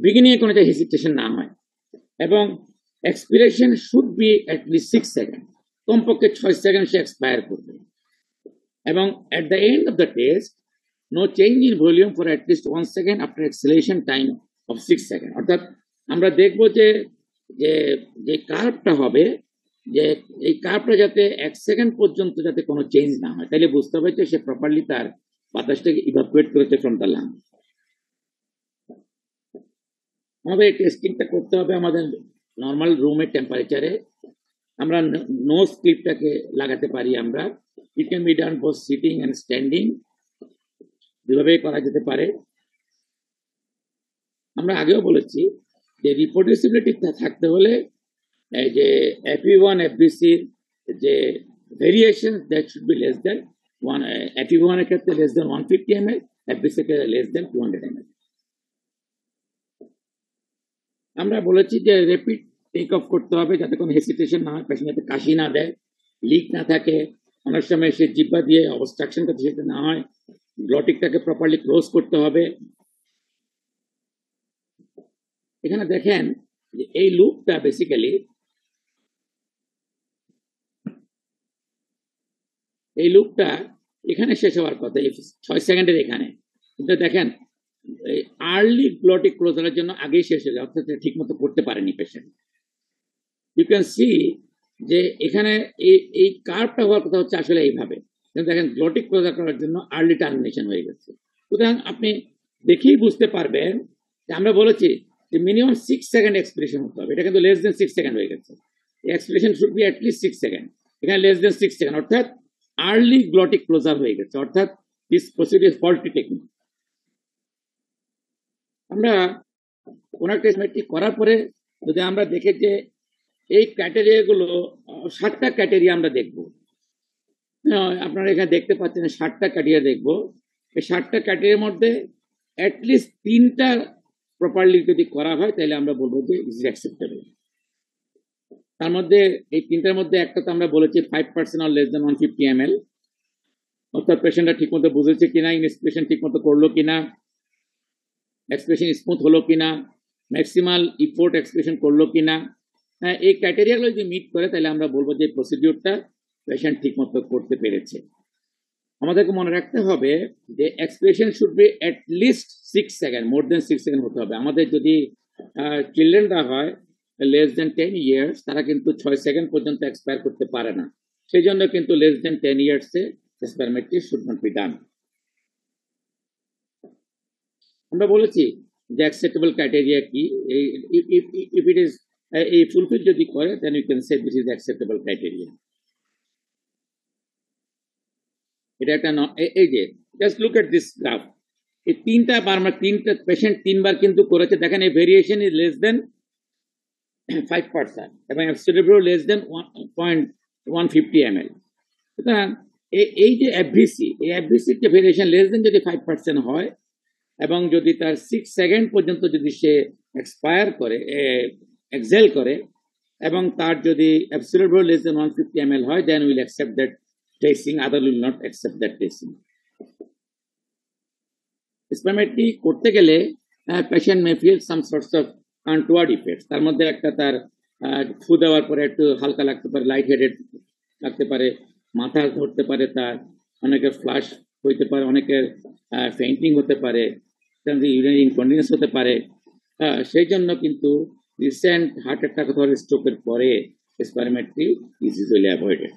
বিগিনিং এ কোনো হেসিটেশন না হয়, এবং expiration should be at least 6 second, কমপক্ষে 6 সেকেন্ড সে এক্সপায়ার করবে, এবং at the end of the test no change in volume for at least 1 second after acceleration time of 6 seconds. অর্থাৎ আমরা দেখবো যে যে কার্ভটা হবে, যে এই কার্ভটা যাতে 1 সেকেন্ড পর্যন্ত যাতে কোনো চেঞ্জ না হয়, তাহলে বুঝতে হবে যে সে প্রপারলি তার বাতাসটাকে ইভাকুয়েট করেছে ফ্রম দ্য লাং। আমাদের এই টেস্টিংটা করতে হবে আমাদের নর্মাল রুমের টেম্পারেচারে। আমরা নোজ ক্লিপটাকে লাগাতে পারি আমরা, it can be done both sitting and standing, দুভাবে করা যেতে পারে। আমরা আগেও বলেছি যে রিপ্রডিউসিবিলিটি থাকতে হলে এই যে FE1 FBC যে variation that should be less than FE1 এর ক্ষেত্রে লেস দেন 150 ml, FBC এর ক্ষেত্রে লেস দেন 200 ml। আমরা বলেছি যে র্যাপিড টেক অফ করতে হবে যাতে কোনো হেসিটেশন না হয়, পেশেন্ট যাতে কাশি না দেয়, লিক না থাকে, অনেক সময় সে জিহ্বা দিয়ে অবস্ট্রাকশন করতে সেটা না হয়, গ্লটিকটাকে প্রপারলি ক্লোজ করতে হবে। এখানে দেখেন যে এই লুপটা বেসিক্যালি এই লুপটা এখানে শেষ হওয়ার কথা 6 সেকেন্ডের এখানে, কিন্তু দেখেন আর্লি গ্লটিক ক্লোজারের জন্য আগেই শেষ হয়ে যায়, অর্থাৎ ঠিক মতো করতে পারেনি পেশেন্ট। ইউ ক্যান সি যে এখানে এই কার্ভটা হওয়ার কথা হচ্ছে আসলে এইভাবে, দেখেন গ্লটিক ক্লোজার করার জন্য আর্লি টার্মিনেশন হয়ে গেছে। সুতরাং আপনি দেখেই বুঝতে পারবেন যে আমরা বলেছি যে মিনিমাম 6 সেকেন্ড এক্সপিরেশন হতে হবে, এটা কিন্তু লেস দেন 6 সেকেন্ড হয়ে গেছে। Expiration should be at least 6 second, এখানে লেস দেন 6 সেকেন্ড, অর্থাৎ আর্লি গ্লটিক ক্লোজার হয়ে গেছে, অর্থাৎ দিস প্রসিডিউর ফল্টি টেকনিক। আমরা কোন একটা মেট্রিক করার পরে যদি আমরা দেখে যে এই ক্রাইটেরিয়া গুলো 7টা ক্রাইটেরিয়া আমরা দেখবো, আপনারা এখানে দেখতে পাচ্ছেন 7টা ক্রাইটেরিয়া দেখবো। এই 7টা ক্রাইটেরিয়ার মধ্যে অ্যাটলিস্ট 3টা প্রপারলি যদি করা হয় তাহলে আমরা বলবো যে ইজ অ্যাকসেপ্টেবল। তার মধ্যে এই 3টার মধ্যে একটা তো আমরা বলেছি 5% অর লেস দেন 150 ml, অর্থাৎ পেশেন্টরা ঠিক মতো বুঝেছে কিনা, ইনস্পিরেশন ঠিক মতো করলো কিনা, এক্সপ্রেশন স্মুথ হলো কিনা, ম্যাক্সিমাল ইফোর্ট এক্সপ্রেশন করলো কিনা। এই ক্রাইটেরিয়াগুলো যদি মিট করে তাহলে আমরা বলবো যে প্রসিডিউরটা পেশেন্ট ঠিক মতো করতে পেরেছে। আমাদেরকে মনে রাখতে হবে যে expression should be at least 6 seconds, more than 6 second হতে হবে। আমাদের যদি চিলড্রেনরা হয় লেস দেন 10 ইয়ার্স, তারা কিন্তু 6 সেকেন্ড পর্যন্ত এক্সপায়ার করতে পারে না, সেই জন্য কিন্তু লেস দেন 10 ইয়ার্সে এক্সপেরিমেন্টটি শুড নট বি ডান। আমরা বলেছি যে অ্যাকসেপ্টেবল ক্রাইটেরিয়া কি, ইফ ইট ইজ এই ফুলফিল যদি করে then you can say this is acceptable criteria. এটা একটা এই যে just look at this graph, এই 3টা বার আমরা 3টা পেশেন্ট 3 বার কিন্তু করেছে, দেখেন এই ভেরিয়েশন ইজ লেস দেন 5% এবং অ্যাবসলিউট লেস দেন 150 ml। সুতরাং এই যে এফভিসি, এই এফভিসির যে ভেরিয়েশন লেস দেন যদি 5% হয় এবং যদি তার 6 সেকেন্ড পর্যন্ত যদি সে এক্সপায়ার করে, এক্সেল করে, এবং তার যদি অ্যাবসলিউট লেস দেন 150 ml হয়, then will accept that testing, other will not accept that testing. এক্সপেরিমেন্টটি করতে গেলে patient may feel some sorts of untoward effects, তার মধ্যে একটা তার ফু দেওয়ার পরে একটু হালকা লাগতে পারে, লাইট হেডেড লাগতে পারে, মাথা ধরতে পারে, তার অনেকের ফ্লাশ হইতে পারে, অনেকের ফেইন্টিং হতে পারে, ইউরিনারি ইনকন্টিনেন্স হতে পারে। সেই জন্য কিন্তু রিসেন্ট হার্ট অ্যাটাক অথবা স্ট্রোকের পরে এক্সপেরিমেন্টটি ইজ ইউজুয়ালি অ্যাভয়েডেড।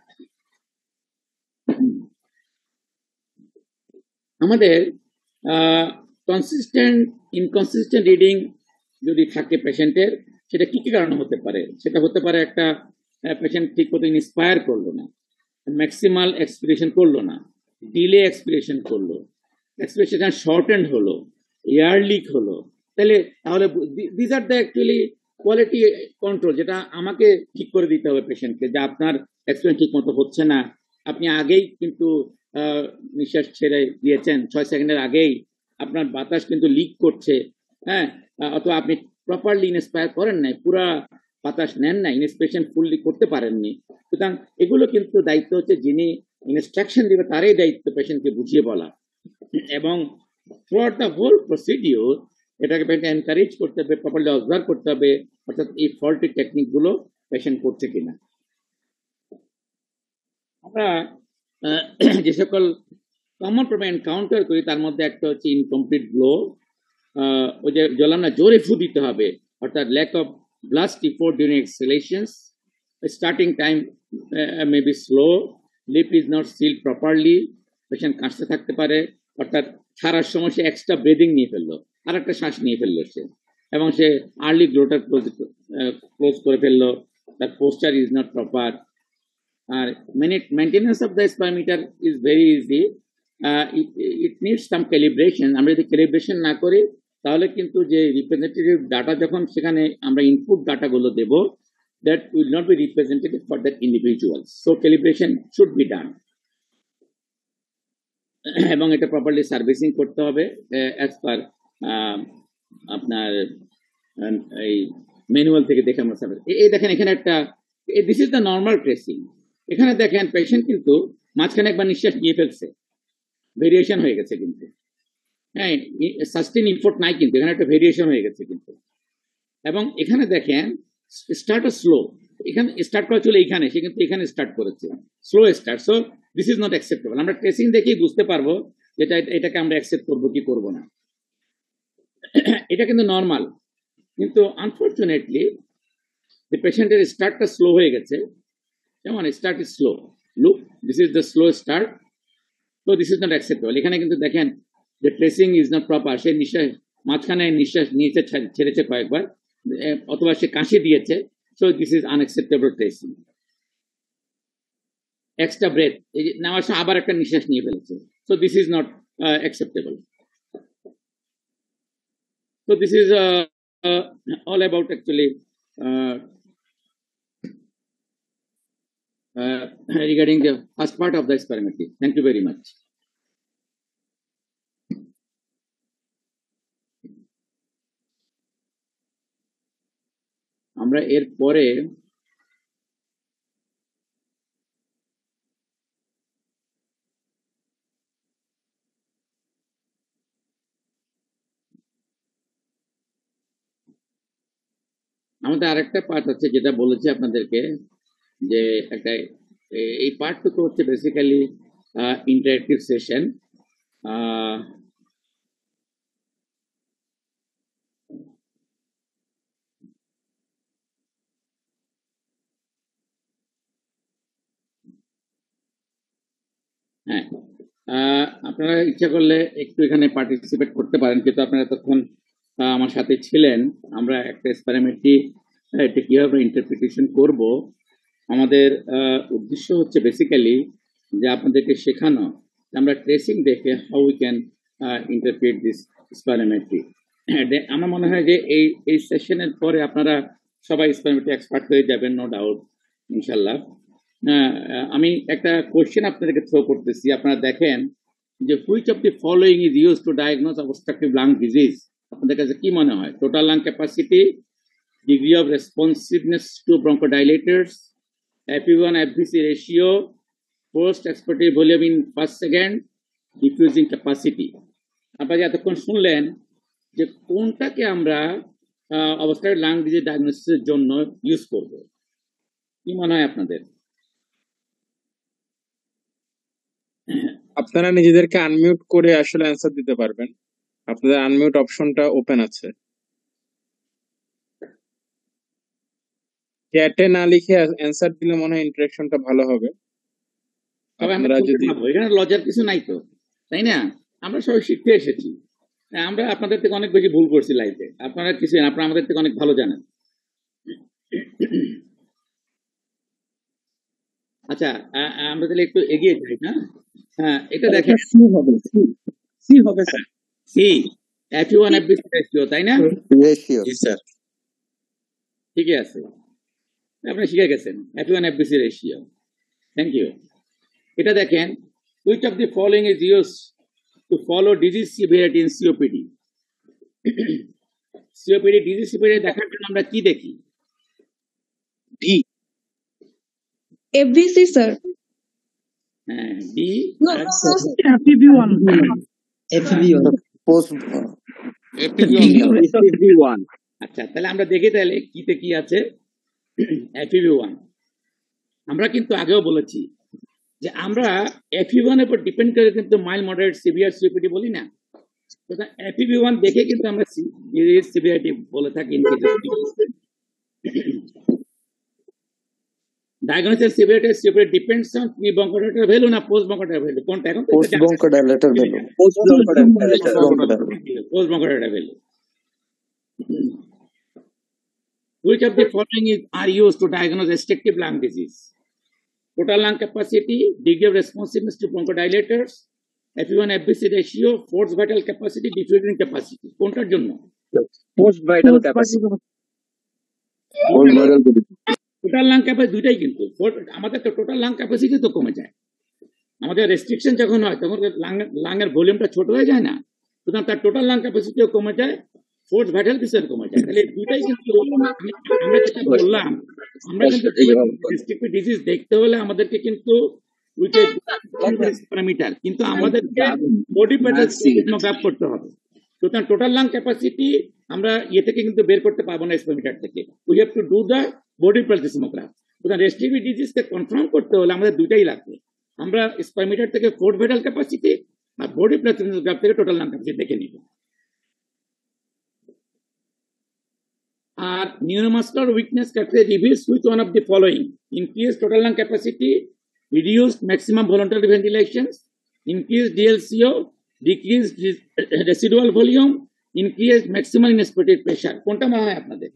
আমাদের কনসিস্টেন্ট ইনকনসিস্টেন্ট রিডিং যদি থাকে পেশেন্টের, সেটা কি কি কারণে হতে পারে? সেটা হতে পারে একটা পেশেন্ট ঠিক মতো ইন্সপায়ার করলো না, ম্যাক্সিমাল এক্সপিরেশন করলো না, ডিলে এক্সপিরেশন করলো, এক্সপিরেশন শর্ট এন্ড হলো, এয়ার লিক হলো, তাহলে তাহলে this are the actually quality control, যেটা আমাকে ঠিক করে দিতে হবে পেশেন্টকে, যে আপনার এক্সপেরিয়েন্স ঠিক মতো হচ্ছে না, আপনি আগেই কিন্তু নিঃশ্বাস ছেড়ে দিয়েছেন 6 সেকেন্ডের আগেই, আপনার বাতাস কিন্তু লিক করছে, হ্যাঁ, অথবা আপনি প্রপারলি ইন্সপায়ার করেন নাই, পুরা বাতাস নেন না, ইন্সপিরেশন ফুললি করতে পারেননি। সুতরাং এগুলো কিন্তু দায়িত্ব হচ্ছে যিনি ইনস্ট্রাকশন দিবে তারই দায়িত্ব পেশেন্টকে বুঝিয়ে বলা, এবং থ্রুআউট দ্য হোল প্রসিডিওর এটাকে এনকারেজ করতে হবে, প্রপারলি অবজার্ভ করতে হবে, অর্থাৎ এই ফল্টি টেকনিক গুলো পেশেন্ট করছে কিনা। আমরা যে সকল কমন প্রবলেম এনকাউন্টার করি তার মধ্যে একটা হচ্ছে ইনকমপ্লিট ব্লো, ওই যে বললাম না জোরে ফু দিতে হবে, অর্থাৎ lack of blast effort during exhalations, starting time may be slow, lip is not sealed properly, patient কাশতে থাকতে পারে, অর্থাৎ ছাড়ার সময় সে এক্সট্রা ব্রিদিং নিয়ে ফেললো, আর একটা শ্বাস নিয়ে ফেললো সে, এবং সে আর্লি গ্লোটার ক্লোজ করে ফেললো, তার পোস্টার ইজ নট প্রপার। আর maintenance of the spirometer is very easy, it needs some calibration. আমরা যদি ক্যালিব্রেশন না করি তাহলে কিন্তু যে রিপ্রেজেন্টেটিভ ডাটা যখন সেখানে আমরা ইনপুট ডাটাগুলো দেব, that will not be representative for that individual, so calibration should be done এবং এটা প্রপারলি সার্ভিসিং করতে হবে অ্যাজ পার আপনার এই ম্যানুয়াল থেকে দেখে আমরা সার্ভিস। এই দেখেন এখানে একটা, this is the normal tracing. এখানে দেখেন পেশেন্ট কিন্তু মাঝখানে একবার নিঃশ্বাস নিয়ে ফেলছে, ভেরিয়েশন হয়ে গেছে কিন্তু, হ্যাঁ, সাস্টেন ইনপুট নাই কিন্তু এখানে একটা ভেরিয়েশন হয়ে গেছে কিন্তু, এবং এখানে দেখেন স্টার্ট স্লো, এখানে স্টার্ট করা ছিল এইখানে, সে কিন্তু এখানে স্টার্ট করেছে slow start, so this is not acceptable. আমরা ট্রেসিং দেখেই বুঝতে পারবো যেটা এটাকে আমরা অ্যাকসেপ্ট করবো কি করবো না। এটা কিন্তু নর্মাল, কিন্তু আনফর্চুনেটলি the পেশেন্টের স্টার্টটা স্লো হয়ে গেছে, যেমন start is slow, look this is the slow start, so this is not acceptable। এখানে কিন্তু দেখেন যে ট্রেসিং ইজ নট প্রপার, সে নিঃশ্বাস মাঝখানে নিঃশ্বাস নিয়েছে ছেড়েছে কয়েকবার, অথবা সে কাশি দিয়েছে, so this is unacceptable tracing। Extra breath নেওয়ার সময় আবার একটা নিঃশ্বাস নিয়ে ফেলেছে, so this is not acceptable। so this is all about actually regarding the first part of the spirometry। thank you very much। আমরা এর পরে আমাদের আরেকটা পার্ট হচ্ছে, যেটা বলেছি আপনাদেরকে, যে একটা এই পার্টটুকু হচ্ছে বেসিক্যালি ইন্টারেক্টিভ সেশন। হ্যাঁ, আপনারা ইচ্ছা করলে একটু এখানে পার্টিসিপেট করতে পারেন, কিন্তু আপনারা তখন আমার সাথে ছিলেন। আমরা একটা এক্সপেরিমেন্টটি এটা কিভাবে ইন্টারপ্রিটেশন করব, আমাদের উদ্দেশ্য হচ্ছে বেসিক্যালি যে আপনাদেরকে শেখানো, আমরা ট্রেসিং দেখে how we can interpret this এক্সপেরিমেন্টটি। আমার মনে হয় যে এই সেশনের পরে আপনারা সবাই এক্সপেরিমেন্টে এক্সপার্ট হয়ে যাবেন, নো ডাউট, ইনশাল্লাহ। আমি একটা কোশ্চেন আপনাদেরকে থ্রো করতেছি, আপনারা দেখেন যে which of the following is use to diagnose obstructive lung disease. আপনাদের কাছে কি মনে হয়? Total lung capacity, degree of responsiveness to bronchodilators, FEV1 FVC ratio, post expiratory volume in first second, diffusing capacity. আপনারা এতক্ষণ শুনলেন যে কোনটাকে আমরা অবস্ট্রাকটিভ লাং ডিজিজ ডায়াগনোসিসের জন্য ইউজ করব, কি মনে হয় আপনাদের? আপনারা নিজেদেরকে আনমিউট করে আসলে অ্যান্সার দিতে পারবেন, আপনাদের আনমিউট অপশনটা ওপেন আছে। চ্যাটে না লিখে অ্যান্সার দিলে মনে হয় ইন্টারেকশনটা ভালো হবে। আপনারা যদি এখানে লজ্জার কিছু নাই তো, তাই না? আমরা সবাই শিখতে এসেছি, আমরা আপনাদের থেকে অনেক বেশি ভুল করছি লাইফে, আপনারা কিছু আপনারা আমাদের থেকে অনেক ভালো জানেন। আচ্ছা, আমরা তাহলে একটু এগিয়ে যাই না? হ্যাঁ, এটা দেখেন সি হবে, সি হবে sir, C FE1 FBC ratio, তাই না? রেশিও জি স্যার। ঠিকই আছে, আপনি শিখে গেছেন FE1 FBC ratio. Thank you. এটা দেখেন, which of the following is used to follow disease severity in COPD? COPD disease severity দেখার জন্য আমরা কি দেখি? ডি। FBC, sir. হ্যাঁ, ডি আর FEV1. Post FEV1। আচ্ছা, তাহলে আমরা দেখি তাহলে কিতে কি আছে। FEV1 আমরা কিন্তু আগেও বলেছি যে আমরা FEV1 এর উপর ডিপেন্ড করে কিন্তু মাইল্ড মডারেট সিভিয়ার সিওপিডি বলি না। সুতরাং FEV1 দেখে কিন্তু আমরা সিভিয়ারিটি বলে থাকি। Diagnosis severity COPD depends on pre bronchodilator value না পোস্ট ব্রঙ্কোডাইলেটর ভ্যালু, কোনটা? এখন post bronchodilator value post post bronchodilator value. Which of the following are used to diagnose restrictive lung disease? Total lung capacity, degree of responsiveness to bronchodilators, FEV1 FBC ratio, forced vital capacity, diffusing capacity. কোনটার জন্য? Post vital capacity. Total lung capacity দুইটাই কিন্তু আমাদের তো টোটাল লাং ক্যাপাসিটি তো কমে যায়। আমাদের রেস্ট্রিকশন যখন হয় তখন লাংয়ের ভলিউমটা ছোট হয়ে যায় না, সুতরাং তার টোটাল লাং ক্যাপাসিটিও কমে যায়, ফোর্স ভাইটাল কিছু কমে যায়। তাহলে দুইটাই কিন্তু আমরা যেটা বললাম, আমরা কিন্তু রেস্ট্রিক্টিভ ডিজিজ দেখতে হলে আমাদেরকে কিন্তু প্যারামিটার কিন্তু আমাদেরকে বডি প্যারামিটার করতে হবে। সুতরাং টোটাল লাং ক্যাপাসিটি আমরা থেকে কিন্তু বের করতে পারবো না স্প্যারামিটার থেকে। We have to do the body parameter. সুতরাং রেস্ট্রিক্টিভ ডিজিজকে কনফার্ম করতে হলে আমাদের দুইটাই লাগবে। আমরা স্প্যারামিটার থেকে ফোর্স ভাইটাল ক্যাপাসিটি আর বডি প্যারামিটার থেকে টোটাল লাং ক্যাপাসিটি দেখে নিব। আর neuromuscular weakness characteristic reveals which one of the following: increased total lung capacity, reduced maximum voluntary ventilations, increased DLCO, decreased residual volume, increased maximal inspiratory pressure. কোনটা মনে হয় আপনাদের?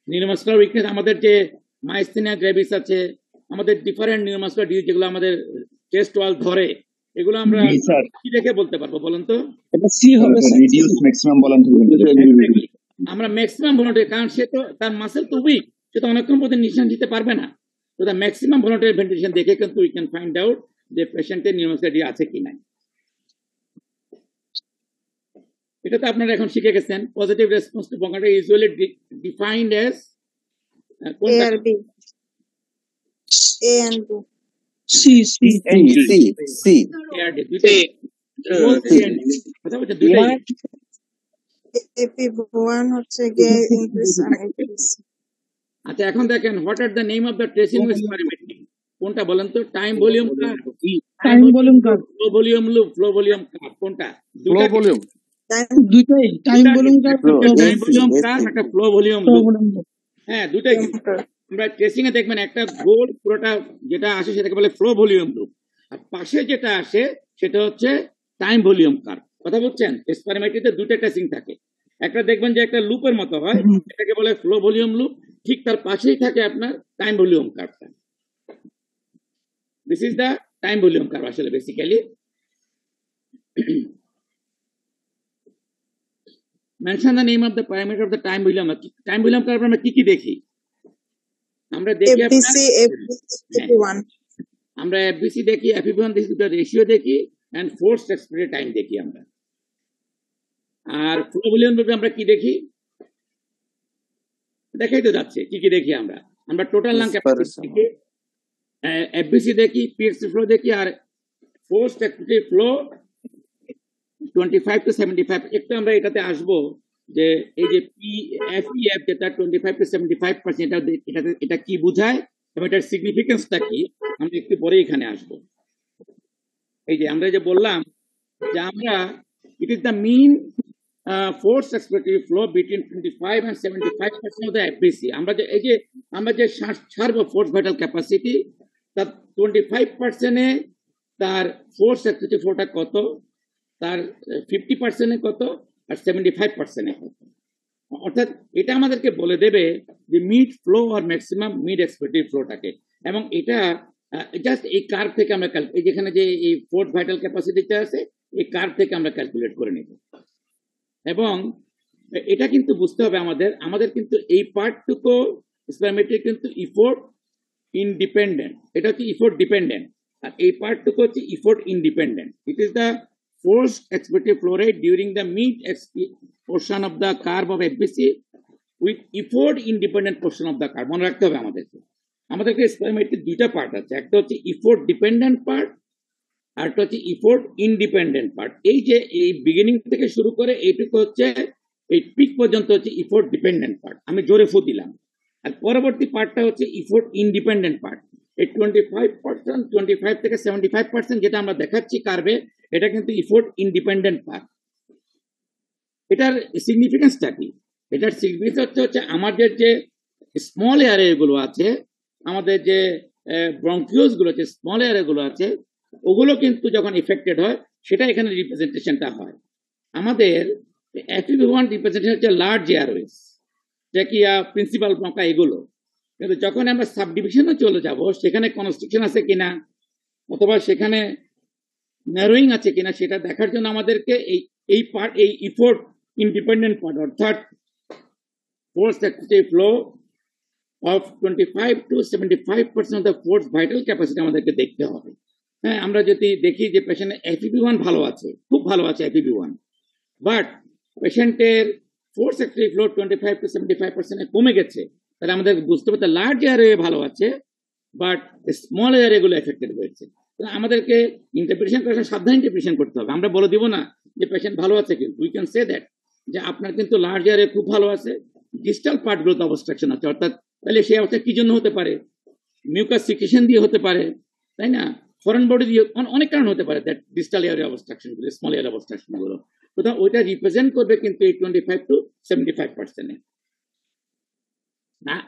neuromuscular weakness আমাদের যে মাইস্থেনিয়া গ্রেভিস আছে, আমাদের ডিফারেন্ট নিউরোমাসকুলার ডিজিজ যেগুলো আমাদের চেস্ট ওয়াল ধরে, এগুলো আমরা কি দেখে বলতে পারবো বলুন তো? এটা সি হবে, রিডিউসড ম্যাক্সিমাম ভলান্টারি। আমরা ম্যাক্সিমাম ভলান্টারি, কারণ সে তো তার মাসেল তো উইক, সে তো অনেকক্ষণ পর্যন্ত নিঃশ্বাস দিতে পারবে না। তো তার ম্যাক্সিমাম ভলান্টারি ভেন্টিলেশন দেখে কিন্তু উই ক্যান ফাইন্ড আউট যে পেশেন্টের নিউরোমাসকুলার আছে কি নাই। এটা তো আপনারা এখন শিখে গেছেন। Positive response to bronchitis usually defined as ARB. A and B. C কথা বলছে দুইটাই। FEV1 হচ্ছে গিয়ে increase and increase. আচ্ছা, এখন দেখেন, what are the name of the tracing experiment? কোনটা বলেন তো? Time volume curve, Time volume curve. Flow volume loop, flow volume curve, কোনটা? Flow volume. দুইটাই time volume curve. Time volume curve, একটা ফ্লো ভলিউম লুপ। হ্যাঁ, দুটাই। আমরা ট্রেসিং এ দেখবেন একটা গোল পুরোটা যেটা আসে সেটাকে বলে ফ্লো ভলিউম লুপ, আর পাশে যেটা আসে সেটা হচ্ছে টাইম ভলিউম কার্ভ। কথা বলছেন? এক্সপেরিমেন্টে দুটো ট্রেসিং থাকে, একটা দেখবেন যে একটা লুপের মতো হয়, এটাকে বলে ফ্লো ভলিউম লুপ, ঠিক তার পাশেই থাকে আপনার টাইম ভলিউম কার্ভটা। This is the time volume curve আসলে basically. Mention the name of the parameter of the time volume. Time volume curve আমরা কি কি দেখি? আমরা দেখি FBC, FEV1. আমরা FBC দেখি, FEV1 দেখি, দুটো রেশিও দেখি, এন্ড ফোর্সড এক্সপিরেটরি টাইম দেখি আমরা। আর ফ্লো ভলিউম লুপে আমরা কি দেখি? দেখাই তো যাচ্ছে কি কি দেখি আমরা। আমরা টোটাল লাং ক্যাপাসিটি দেখি, FBC দেখি, PXC ফ্লো দেখি, আর ফোর্সড এক্সপিরেটরি ফ্লো 25 to 75। একটু আমরা এটাতে আসবো যে এই যে PFEF যেটা 25 to 75%, এটা কি বোঝায় এবং এটার সিগনিফিকেন্সটা কি, আমরা একটু পরে এখানে আসবো। এই যে আমরা যে বললাম যে আমরা it is the mean forced expiratory flow between 25 and 75% of the FBC. আমরা যে শ্বাস ছাড়বো ফোর্স ভাইটাল ক্যাপাসিটি, তার 25% তার ফোর্স এক্সপিরেটরি ফ্লোটা কত, তার 50% কত, আর 75% কত। অর্থাৎ এটা আমাদেরকে বলে দেবে যে মিড ফ্লো আর ম্যাক্সিমাম মিড এক্সপিরেটরি ফ্লোটাকে। এবং এটা জাস্ট এই কার্ভ থেকে আমরা এই যেখানে যে এই ফোর্স ভাইটাল ক্যাপাসিটিটা আছে, এই কার্ভ থেকে আমরা ক্যালকুলেট করে নেব। এবং এটা কিন্তু বুঝতে হবে আমাদের আমাদের কিন্তু এই পার্টটুকু স্পারমেট্রি কিন্তু ইফোর্ট ইনডিপেন্ডেন্ট, এটা হচ্ছে ইফোর্ট ডিপেন্ডেন্ট, আর এই পার্টটুকু হচ্ছে effort independent. It is the forced expiratory flow rate during the mid portion of the curve of FBC with effort independent portion of the curve। মনে রাখতে হবে আমাদেরকে স্পারমেট্রির দুইটা পার্ট আছে, একটা হচ্ছে ইফোর্ট ডিপেন্ডেন্ট পার্ট আর একটা হচ্ছে ইফোর্ট ইনডিপেন্ডেন্ট পার্ট। এই যে এই বিগিনিং থেকে শুরু করে এইটুকু হচ্ছে এই পিক পর্যন্ত হচ্ছে ইফোর্ট ডিপেন্ডেন্ট পার্ট, আমি জোরে ফু দিলাম। আর পরবর্তী পার্টটা হচ্ছে ইফোর্ট ইন্ডিপেন্ডেন্ট পার্ট। এই 25%, 25 থেকে 75% যেটা আমরা দেখাচ্ছি কার্ভে, এটা কিন্তু ইফোর্ট ইন্ডিপেন্ডেন্ট পার্ট। এটার সিগনিফিকেন্সটা কি? এটার সিগনিফিকেন্স হচ্ছে আমাদের যে স্মল এয়ারে গুলো আছে, আমাদের যে ব্রঙ্কিওস গুলো আছে, স্মল এয়ারে গুলো আছে, ওগুলো কিন্তু যখন এফেক্টেড হয় সেটা এখানে রিপ্রেজেন্টেশনটা হয়। আমাদের FEV1 রিপ্রেজেন্টেশন হচ্ছে লার্জ এয়ারওয়েজ, ট্র্যাকিয়া, প্রিন্সিপাল ব্রঙ্কা, এগুলো। কিন্তু যখন আমরা সাব ডিভিশনে চলে যাব, সেখানে কনস্ট্রিকশন আছে কিনা অথবা সেখানে ন্যারোয়িং আছে কিনা সেটা দেখার জন্য আমাদেরকে এই পার্ট, এই ইফোর্ট ইন্ডিপেন্ডেন্ট পার্ট অর্থাৎ forced expiratory flow of 25 to 75% of the force vital capacity আমাদেরকে দেখতে হবে। হ্যাঁ, আমরা যদি দেখি যে পেশেন্টের FEV1 ভালো আছে, খুব ভালো আছে FEV1, বাট পেশেন্টের forced expiratory flow 25 to 75% কমে গেছে, তাহলে আমাদের বুঝতে পারতে লার্জ এয়ারে ভালো আছে বাট স্মল এয়ারে গুলো এফেক্টেড হয়েছে। আমাদেরকে ইন্টারপ্রিটেশন করার সময় সাবধানে ইন্টারপ্রিটেশন করতে হবে। আমরা বলে দিব না যে পেশেন্ট ভালো আছে, কিন্তু উই ক্যান সে দ্যাট যে আপনার কিন্তু লার্জ এয়ারে খুব ভালো আছে, ডিস্টাল পার্ট গুলোতে অবস্ট্রাকশন আছে, অর্থাৎ তাহলে সেই অবস্থা কি জন্য হতে পারে? মিউকাস সিক্রেশন দিয়ে হতে পারে, তাই না? ফরেন বডি দিয়ে, অনেক কারণ হতে পারে দ্যাট ডিস্টাল এয়ারে অবস্ট্রাকশন গুলো, স্মল এয়ারে অবস্ট্রাকশন গুলো। কোথাও ওইটা রিপ্রেজেন্ট করবে কিন্তু এই 25 to 75%।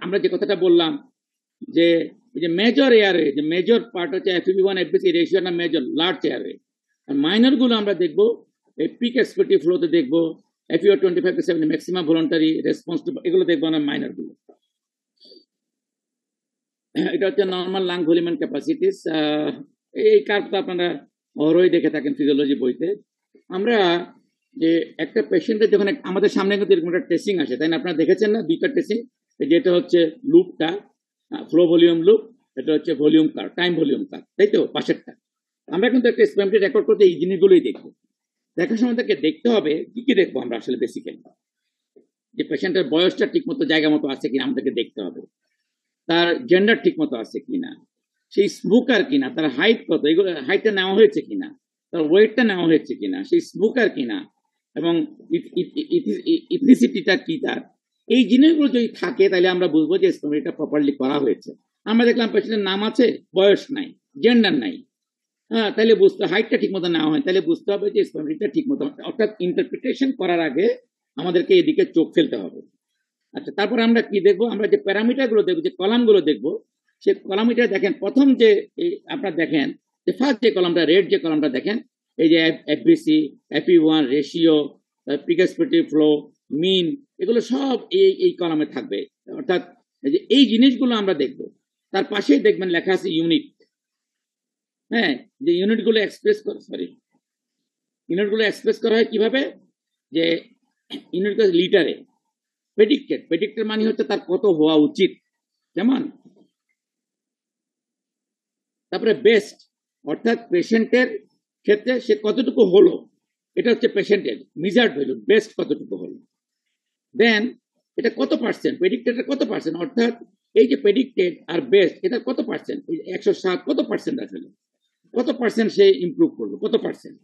আমরা যে কথাটা বললাম যে এই যে মেজর এয়ারওয়ে, যে মেজর পার্ট হচ্ছে FEV1 FBC রেশিও না মেজর লার্জ এয়ারওয়ে, আর মাইনর গুলো আমরা দেখবো এই পিক এক্সপিরেটরি ফ্লোতে দেখবো FEO 25 to 70 maximum voluntary response to, এগুলো দেখবো না মাইনর গুলো। এটা হচ্ছে normal lung volume and capacities. এই কার্ভটা আপনারা অহরই দেখে থাকেন ফিজিওলজি বইতে। আমরা যে একটা পেশেন্টের যখন আমাদের সামনে কিন্তু এরকম একটা টেস্টিং আসে, তাই না? আপনারা দেখেছেন না দুইটা টেস্টিং, যেটা হচ্ছে লুপটা ফ্লো ভলিউম লুপ, এটা হচ্ছে volume curve, time volume curve, তাই তো পাশেরটা। আমরা কিন্তু একটা স্প্যামটি রেকর্ড করতে এই জিনিসগুলোই দেখবো। দেখার সময় তাকে দেখতে হবে কি কি দেখবো আমরা আসলে বেসিক্যালি, যে পেশেন্টের বয়সটা ঠিক মতো জায়গা মতো আছে কিনা আমাদেরকে দেখতে হবে, তার জেন্ডার ঠিক মতো আছে কিনা, সেই স্মোকার কিনা, তার হাইট কত, এগুলো হাইটটা নেওয়া হয়েছে কিনা, তার ওয়েটটা নেওয়া হয়েছে কিনা, সেই স্মোকার কিনা, এবং ইথনিসিটিটা কি তার, এই জিনিসগুলো যদি থাকে তাহলে আমরা বুঝবো যে স্প্যামটা প্রপারলি করা হয়েছে। আমরা দেখলাম পেশেন্টের নাম আছে, বয়স নাই, জেন্ডার নাই, হ্যাঁ, তাহলে বুঝতে, হাইটটা ঠিক মতো নেওয়া হয়, তাহলে বুঝতে হবে যে স্প্যামটা ঠিক মতো। অর্থাৎ ইন্টারপ্রিটেশন করার আগে আমাদেরকে এদিকে চোখ ফেলতে হবে। আচ্ছা, তারপর আমরা কি দেখবো? আমরা যে প্যারামিটার গুলো দেখবো, যে কলাম গুলো দেখবো, সে কলামিটার দেখেন প্রথম যে আপনারা দেখেন যে ফার্স্ট যে কলামটা, রেড যে কলামটা দেখেন, এই যে FBC, FE1 ratio, peak expiratory flow, mean, এগুলো সব এই কলামে থাকবে। অর্থাৎ এই জিনিসগুলো আমরা দেখবো। তার পাশেই দেখবেন লেখা আছে ইউনিট। হ্যাঁ, যে ইউনিটগুলো এক্সপ্রেস করা হয় কিভাবে? যে ইউনিটগুলো লিটারে। প্রেডিক্টেড মানে হচ্ছে তার কত হওয়া উচিত, যেমন। তারপরে বেস্ট, অর্থাৎ পেশেন্টের ক্ষেত্রে সে কতটুকু হলো, এটা হচ্ছে পেশেন্টের মেজার্ড ভ্যালু, বেস্ট কতটুকু হলো। দেন এটা কত পার্সেন্ট, প্রেডিক্টেডের কত পার্সেন্ট, অর্থাৎ এই যে প্রেডিক্টেড আর বেস্ট, এটা কত পার্সেন্ট, 107 কত পার্সেন্ট আসলে, কত পার্সেন্ট সে ইমপ্রুভ করলো, কত পার্সেন্ট,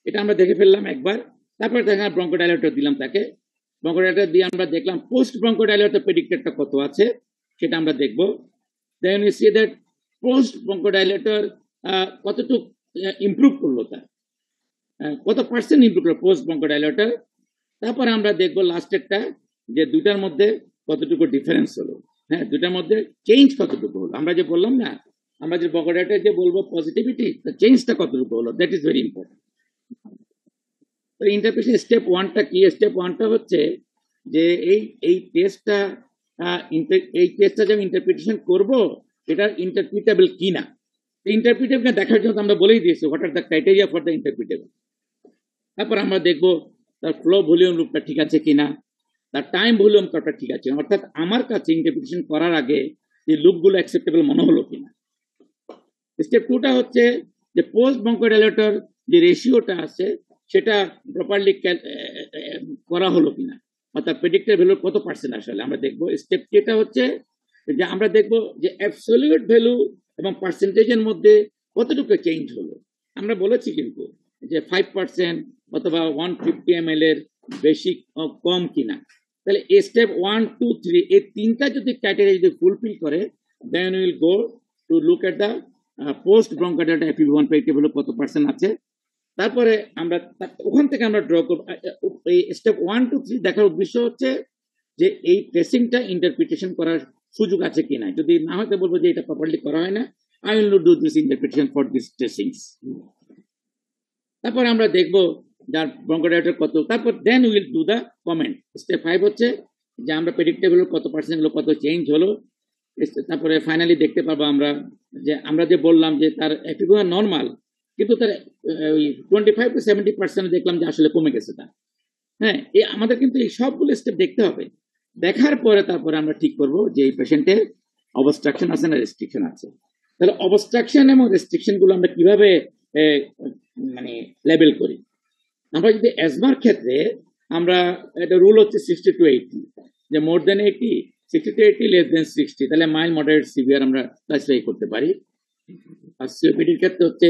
এটা আমরা দেখে ফেললাম একবার। তারপরে দেখেন ব্রঙ্কোডাইলেটর দিলাম তাকে, ব্রঙ্কোডাইলেটর দিয়ে আমরা দেখলাম পোস্ট ব্রঙ্কোডাইলেটর প্রেডিক্টেডটা কত আছে সেটা আমরা দেখবো। Then we see that post bronchodilator কতটুকু ইমপ্রুভ করলো, তার কত পার্সেন্ট ইমপ্রুভ করলো পোস্ট ব্রঙ্কোডাইলেটর। তারপরে আমরা দেখবো লাস্টেরটা, যে দুটার মধ্যে কতটুকু ডিফারেন্স হলো, হ্যাঁ, দুটার মধ্যে চেঞ্জ কতটুকু হলো। আমরা যে বললাম না, আমরা যে ব্রঙ্কোডাইলেটর যে বলবো পজিটিভিটি, চেঞ্জটা কতটুকু হলো, দ্যাট ইজ ভেরি ইম্পর্টেন্ট। তো ইন্টারপ্রিটেশন স্টেপ ওয়ানটা কি? স্টেপ ওয়ানটা হচ্ছে যে এই টেস্টটা যে আমি ইন্টারপ্রিটেশন করবো, এটা ইন্টারপ্রিটেবল কিনা। ইন্টারপ্রিটেবল দেখার জন্য আমরা বলেই দিয়েছি what are the criteria for the interpretable. তারপর আমরা দেখবো তার ফ্লো ভলিউম রূপটা ঠিক আছে কিনা, তার টাইম ভলিউম কার্ভটা ঠিক আছে, অর্থাৎ আমার কাছে ইন্টারপ্রিটেশন করার আগে যে লুপগুলো অ্যাকসেপ্টেবল মনে হলো কিনা। স্টেপ 2টা হচ্ছে যে পোস্ট ব্রঙ্কোডাইলেটর যে রেশিওটা আছে সেটা প্রপারলি করা হলো কিনা, অর্থাৎ প্রেডিক্টেড ভ্যালু কত পার্সেন্ট আসলে আমরা দেখবো। স্টেপ 3টা হচ্ছে যে আমরা দেখবো যে অ্যাবসলিউট ভ্যালু এবং পার্সেন্টেজের মধ্যে কতটুকু চেঞ্জ হলো। আমরা বলেছি কিন্তু যে 5% অথবা 150 ml এর বেশি কম কিনা। তাহলে স্টেপ 1, 2, 3 এই তিনটা যদি ক্রাইটেরিয়া যদি ফুলফিল করে, then will go to look at the post bronchodilator FEV1 predicted value কত পার্সেন্ট আছে। তারপরে আমরা ওখান থেকে আমরা ড্র করবো। এই স্টেপ 1, 2, 3 দেখার উদ্দেশ্য হচ্ছে যে এই ট্রেসিংটা ইন্টারপ্রিটেশন করার সুযোগ আছে কিনা। যদি না হয়তো বলবো যে এটা প্রপারলি করা হয় না, I will not do this interpretation for this tracings. তারপর আমরা দেখবো যার ব্রঙ্কোডাইলেটর কত, তারপর then will do the comment. Step 5 হচ্ছে যে আমরা প্রেডিক্টেবল কত পার্সেন্ট হলো, কত চেঞ্জ হলো। তারপরে ফাইনালি দেখতে পারবো আমরা যে বললাম যে তার FEV1 নর্মাল, কিন্তু তার 25 to 70% দেখলাম যে আসলে কমে গেছে তার। হ্যাঁ, আমাদের কিন্তু এই সবগুলো স্টেপ দেখতে হবে। দেখার পরে তারপরে আমরা ঠিক করব যে এই পেশেন্টের অবস্ট্রাকশন আছে না রেস্ট্রিকশন আছে। তাহলে অবস্ট্রাকশন এবং রেস্ট্রিকশন গুলো আমরা কিভাবে মানে লেবেল করি। আমরা যদি অ্যাজমার ক্ষেত্রে আমরা একটা রুল হচ্ছে 60 to 80, যে মোর দেন 80, 60 to 80, লেস দেন 60, তাহলে মাইল্ড, মডারেট, সিভিয়ার আমরা ক্লাসিফাই করতে পারি। আর সিওপিডির ক্ষেত্রে হচ্ছে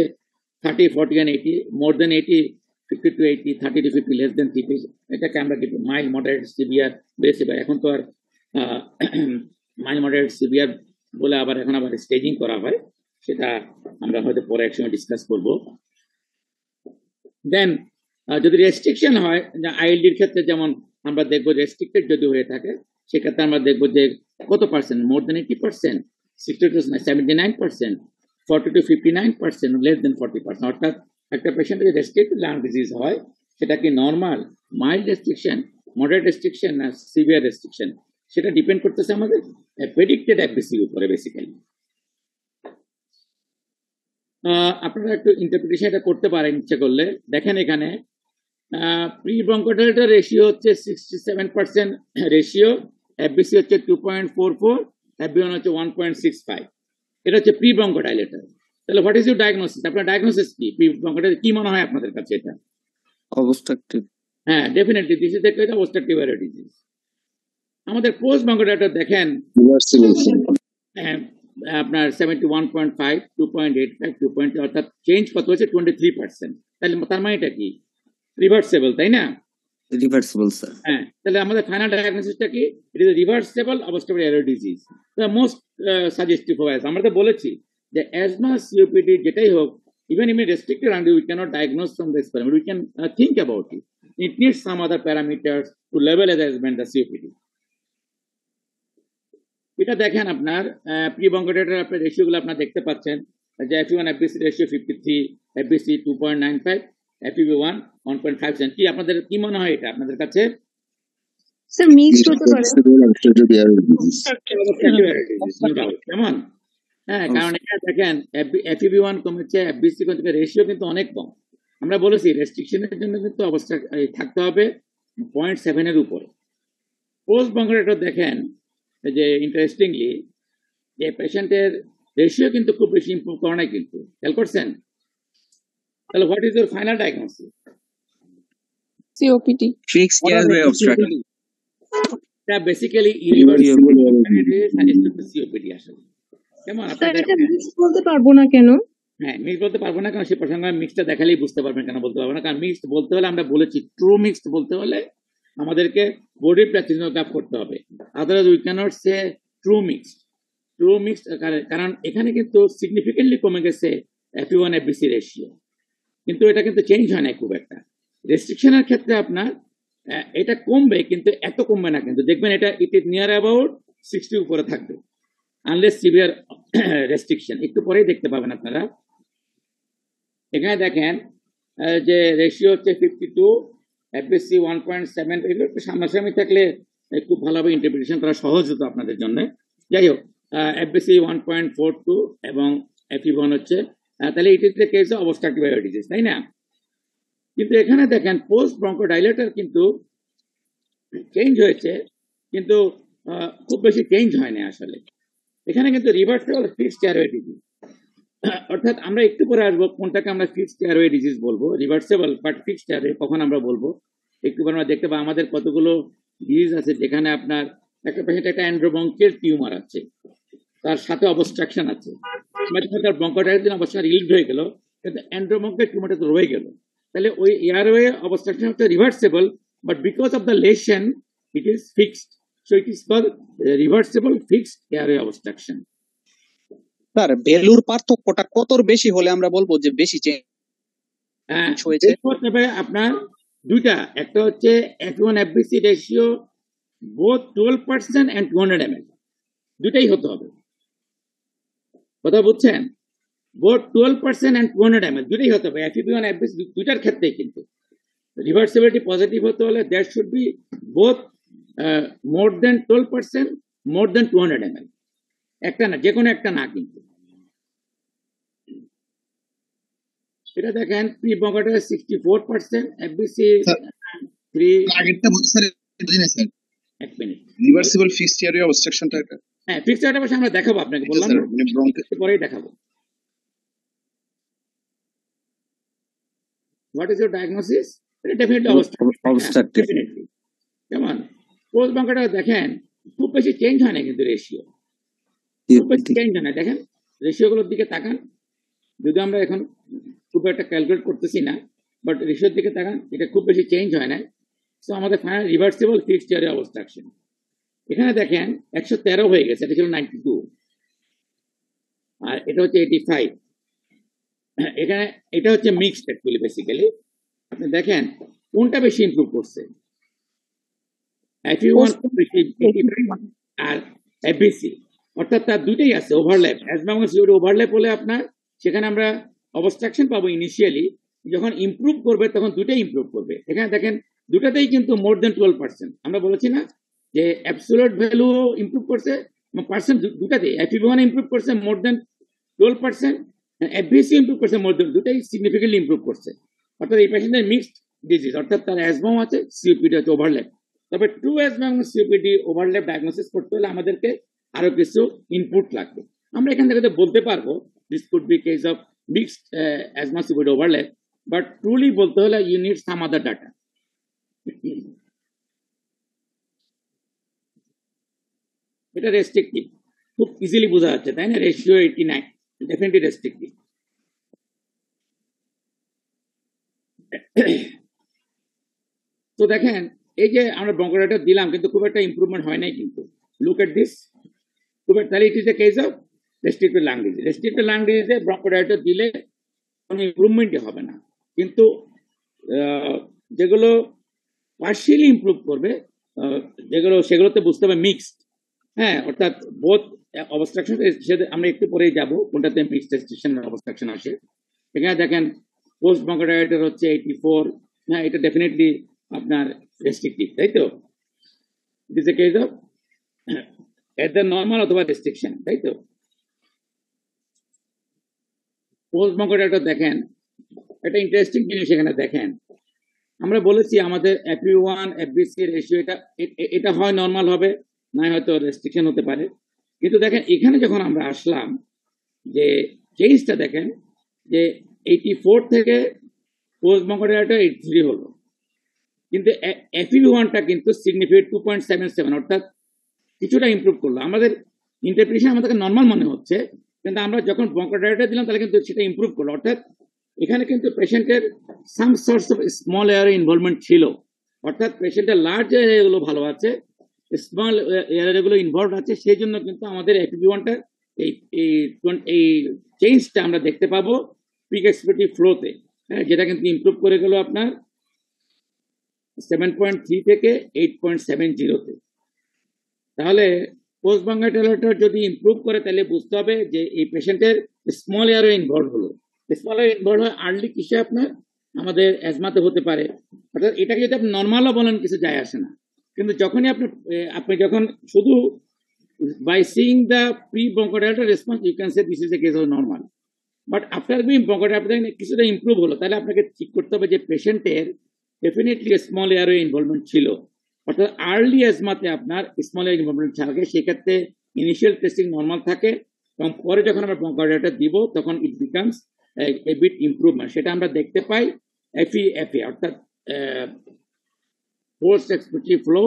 30, 40 and 80, more than 80, 50 to 80, 30 to 50, less than 30, এটাকে আমরা কিন্তু মাইল্ড, মডারেট, সিভিয়ার, বেসিভার। এখন তো আর মাইল্ড, মডারেট, সিভিয়ার বলে আবার এখন আবার স্টেজিং করা হয়, সেটা আমরা হয়তো পরে একসময় ডিসকাস করব। দেন যদি রেস্ট্রিকশন হয়, আইএলডির ক্ষেত্রে যেমন আমরা দেখবো রেস্ট্রিক্টেড যদি হয়ে থাকে, সেক্ষেত্রে আমরা দেখবো যে কত percent, more than 80%, 60 to 79%, 40 to 59%, less than 40%। অর্থাৎ একটা পেশেন্টের রেস্ট্রিক্টেড লাং ডিজিজ হয়, সেটা কি normal, mild restriction, moderate restriction না সিভিয়ার রেস্ট্রিকশন, সেটা ডিপেন্ড করতেছে আমাদের প্রেডিক্টেড FBC উপরে বেসিক্যালি। আপনারা একটু ইন্টারপ্রিটেশন এটা করতে পারেন ইচ্ছে করলে। দেখেন এখানে প্রি ব্রঙ্কোডাইলেটর রেশিও হচ্ছে 67% রেশিও, FBC হচ্ছে 2.44, FEV1 হচ্ছে 1.65। এটা হচ্ছে প্রি ব্রঙ্কোডাইলেটর। তাহলে হোয়াট ইজ ইউর ডায়াগনোসিস? আপনার ডায়াগনোসিস কি প্রি ব্রঙ্কোডাইলেটর, কি মনে হয় আপনাদের কাছে এটা? অবস্ট্রাকটিভ। হ্যাঁ, definitely this is the case of obstructive air disease. আমাদের পোস্ট ব্রঙ্কোডাইলেটর দেখেন আপনার 71.5, 2.85, 2.2, অর্থাৎ চেঞ্জ কত হচ্ছে 23%। তাহলে তার মানে এটা কি রিভার্সেবল, তাই না? Reversible sir. হ্যাঁ, তাহলে আমাদের ফাইনাল ডায়াগনোসিসটা কি? It is reversible obstructive air disease. The most suggestive wise আমরা তো বলেছি যে অ্যাজমা, COPD যেটাই হোক, even in a restricted and we cannot diagnose from the experiment, we can think about it. It needs some other parameters to level assessment the COPD. এটা দেখেন আপনার প্রি ব্রঙ্কোডাইলেটর আপনার রেশিওগুলো আপনারা দেখতে পাচ্ছেন যে FEV1 FBC ratio 53, FBC 2.95, FEV1 1.5। কি আপনাদের কি মনে হয় এটা আপনাদের কাছে? স্যার মিক্সড হতে পারে। কেমন? হ্যাঁ, কারণ এখানে দেখেন FEV1 কমেছে, FBC কমেছে, রেশিও কিন্তু অনেক কম। আমরা বলেছি রেস্ট্রিকশনের জন্য কিন্তু অবস্থা থাকতে হবে 0.7 এর উপরে। পোস্ট ব্রঙ্কোডাইলেটর দেখেন যে ইন্টারেস্টিংলি যে পেশেন্টের রেশিও কিন্তু খুব বেশি ইমপ্রুভ করে নাই, কিন্তু খেয়াল করছেন? তাহলে what is your final diagnosis? COPD। Fixed airway obstruction. এটা বেসিক্যালি ইউনিভার্সাল COPD আসলে। কেমন স্যার আপনাদের? এটা মিক্স বলতে পারবো না কেন? হ্যাঁ, মিক্স বলতে পারবো না কারণ সে প্রসঙ্গে মিক্সটা দেখালেই বুঝতে পারবেন কেন বলতে পারবো না। কারণ মিক্সড বলতে হলে আমরা বলেছি ট্রু মিক্সড বলতে হলে আমাদেরকে বডি প্লাটিনোগ্রাফ করতে হবে, otherwise we cannot say true mixed. True mixed কারণ এখানে কিন্তু সিগনিফিকেন্টলি কমে গেছে FEV1 FBC রেশিও, কিন্তু এটা কিন্তু চেঞ্জ হয় না খুব একটা। রেস্ট্রিকশনের ক্ষেত্রে আপনার এটা কমবে, কিন্তু এত কমবে না, কিন্তু দেখবেন এটা ইট ইজ নিয়ার অ্যাবাউট 60 উপরে থাকবে, আনলেস সিভিয়ার রেস্ট্রিকশন। একটু পরেই দেখতে পাবেন আপনারা। এখানে দেখেন যে রেশিও হচ্ছে 52, FBC 1.7। এগুলো একটু সামনাসামনি থাকলে খুব ভালোভাবে ইন্টারপ্রিটেশন করা সহজ হতো আপনাদের জন্য। যাই হোক, FBC 1.42 এবং FEV1 হচ্ছে, তাহলে it is the case of obstructive air disease, তাই না? কিন্তু এখানে দেখেন পোস্ট ব্রঙ্কোডাইলেটর কিন্তু চেঞ্জ হয়েছে, কিন্তু খুব বেশি চেঞ্জ হয়নি আসলে। এখানে কিন্তু রিভার্সেবল ফিক্সড এয়ারওয়ে ডিজিজ, অর্থাৎ আমরা একটু পরে আসবো কোনটাকে আমরা ফিক্সড এয়ারওয়ে ডিজিজ বলবো, রিভার্সেবল বাট ফিক্সড এয়ারওয়ে কখন আমরা বলবো একটু পরে আমরা দেখতে পাবো। আমাদের কতগুলো ডিজিজ আছে যেখানে আপনার একটা পেশেন্ট একটা অ্যান্ড্রোবঙ্কের টিউমার আছে, তার সাথে অবস্ট্রাকশন আছে, তার ব্রঙ্কোডাইলেশন অবস্ট্রাকশন রিলিভ হয়ে গেল, কিন্তু অ্যান্ড্রোবঙ্কের টিউমারটা তো রয়ে গেল। তাহলে ওই এয়ারওয়ে অবস্ট্রাকশন হচ্ছে reversible, but because of the lesion it is fixed, so it is called reversible fixed airway obstruction. Sir ভ্যালুর পার্থক্যটা কতর বেশি হলে আমরা বলবো যে বেশি চেঞ্জ হয়েছে? তবে আপনার দুইটা, একটা হচ্ছে F1 FBC ratio both 12% and 200 ml, দুটাই হতে হবে। কথা বুঝছেন? বোথ 12% and 200 ml দুটাই হতে হবে FEV1 FBC দুইটার ক্ষেত্রেই। কিন্তু রিভার্সিবিলিটি পজিটিভ হতে হলে that should be both more than 12%, more than 200 ml, একটা না, যে কোনো একটা না। কিন্তু এটা দেখেন প্রি ব্রঙ্কোডাইলেটর 64%, FBC 3। আগেরটা বলতে স্যার বুঝি না স্যার, এক মিনিট, রিভার্সিবল ফিক্সড এয়ারওয়ে অবস্ট্রাকশনটা এটা হ্যাঁ ফিক্সড এয়ারওয়ে আমরা দেখাবো, আপনাকে বললাম স্যার মানে ব্রঙ্কে পরেই দেখাবো। What is your diagnosis? এটা ডেফিনেটলি Obstructive. ডেফিনেটলি। যেমন পোস্ট ব্রঙ্কোডাইলেটর দেখেন খুব বেশি চেঞ্জ হয় না, কিন্তু রেশিও খুব বেশি চেঞ্জ হয় না। দেখেন রেশিও গুলোর দিকে তাকান, যদি আমরা এখন খুব একটা ক্যালকুলেট করতেছি না, বাট রেশিওর দিকে তাকান, এটা খুব বেশি চেঞ্জ হয় না। সো আমাদের final reversible fixed airway obstruction. এখানে দেখেন 113 হয়ে গেছে, এটা ছিল 92, আর এটা হচ্ছে 85। এখানে এটা হচ্ছে মিক্সড অ্যাকচুয়ালি বেসিক্যালি। আপনি দেখেন কোনটা বেশি ইমপ্রুভ করছে, FEV1 আর FBC, অর্থাৎ তার দুইটাই আছে ওভারল্যাপ। অ্যাজমা এবং সিওডি ওভারল্যাপ হলে আপনার সেখানে আমরা অবস্ট্রাকশন পাবো ইনিশিয়ালি, যখন ইমপ্রুভ করবে তখন দুটাই ইমপ্রুভ করবে। এখানে দেখেন দুটাতেই কিন্তু মোর দেন 12%। আমরা বলেছি না যে অ্যাবসোলিউট ভ্যালু ইমপ্রুভ করছে, পার্সেন্ট দুটাতেই FEV1 ইমপ্রুভ করছে মোর দেন 12%, FBC ইমপ্রুভ করছে মোর দেন, দুটাই সিগনিফিকেন্টলি ইমপ্রুভ করছে। অর্থাৎ এই পেশেন্টের মিক্সড ডিজিজ, অর্থাৎ তার অ্যাজমাও আছে, সিওপিডি আছে, ওভারল্যাপ। তবে ট্রু অ্যাজমা এবং সিওপিডি ওভারল্যাপ ডায়াগনোসিস করতে হলে আমাদেরকে আরো কিছু ইনপুট লাগবে। আমরা এখান থেকে বলতে পারবো this could be case of mixed asthma COPD overlap, but truly বলতে হলে you need some other data. এটা রেস্ট্রিক্টিভ, খুব ইজিলি বোঝা যাচ্ছে তাই না? Ratio 89, definitely restrictive. তো দেখেন এই যে আমরা ব্রঙ্কোডাইলেটর দিলাম, কিন্তু খুব একটা ইমপ্রুভমেন্ট হয় নাই। কিন্তু লুক এট দিস, তাহলে it is a case of restricted lung disease. Restricted lung ডিজিজে ব্রঙ্কোডাইলেটর দিলে কোনো ইমপ্রুভমেন্টই হবে না, কিন্তু যেগুলো পার্শিয়ালি ইমপ্রুভ করবে সেগুলোতে বুঝতে হবে মিক্সড, হ্যাঁ, অর্থাৎ বোথ অবস্ট্রাকশন। আমরা একটু পরেই যাব কোনটাতে মিক্সড রেস্ট্রিকশন অবস্ট্রাকশন আসে। এখানে দেখেন পোস্ট ব্রঙ্কোডাইলেটর হচ্ছে 84, হ্যাঁ এটা ডেফিনেটলি আপনার রেস্ট্রিকটিভ, তাই তো? It is a case of either normal অথবা রেস্ট্রিকশন, তাই তো? পোস্ট ব্রঙ্কোডাইলেটর দেখেন একটা ইন্টারেস্টিং জিনিস এখানে দেখেন, আমরা বলেছি আমাদের FEV1 FBC রেশিও এটা হয় নর্মাল হবে, না হয়তো রেস্ট্রিকশন হতে পারে। কিন্তু দেখেন এখানে যখন আমরা আসলাম, যে চেঞ্জটা দেখেন যে 84 থেকে পোস্ট ব্রঙ্কোডাইলেটর 83 হলো, কিন্তু FEV1টা কিন্তু সিগনিফিকেন্ট 2.77, অর্থাৎ কিছুটা ইমপ্রুভ করলো। আমাদের ইন্টারপ্রিটেশন আমাদেরকে নর্মাল মনে হচ্ছে, কিন্তু আমরা যখন ব্রঙ্কোডাইলেটর দিলাম তাহলে কিন্তু সেটা ইমপ্রুভ করলো। অর্থাৎ এখানে কিন্তু পেশেন্টের some source of small air involvement ছিল, অর্থাৎ পেশেন্টের লার্জ এরিয়াগুলো ভালো আছে, স্মল এরিয়াগুলো ইনভলভ আছে, সেই জন্য কিন্তু আমাদের FEV1টা এই চেঞ্জটা আমরা দেখতে পাবো পিক এক্সপেক্টেড ফ্লোতে, যেটা কিন্তু ইমপ্রুভ করে গেল আপনার 7.3 থেকে 8.70-তে। তাহলে পোস্ট ব্রঙ্কোডাইলেটর যদি ইমপ্রুভ করে তাহলে বুঝতে হবে যে এই পেশেন্টের স্মল এয়ারওয়ে ইনভলভ হলো। স্মল এয়ার ইনভলভ হয় আর্লি কিসে আপনার আমাদের অ্যাজমাতে হতে পারে। অর্থাৎ এটাকে যদি আপনি নর্মালও বলেন কিছু যায় আসে না, কিন্তু যখনই আপনি যখন শুধু by seeing the pre-bronchodilator response, you can say this is a case of normal. But after being bronchodilator কিছুটা ইমপ্রুভ হলো, তাহলে আপনাকে ঠিক করতে হবে যে পেশেন্টের ডেফিনেটলি স্মল এয়ারওয়ে ইনভলভমেন্ট ছিল, অর্থাৎ আর্লি অ্যাজমাতে আপনার স্মল এয়ার ইনভলভমেন্ট থাকে, সেক্ষেত্রে ইনিশিয়াল টেস্টিং নর্মাল থাকে এবং পরে যখন আমরা ব্রঙ্কোডাইলেটর দিব তখন it becomes a bit improvement. সেটা আমরা দেখতে পাই এফএ অর্থাৎ ফোর্স এক্সপিরেটরি ফ্লো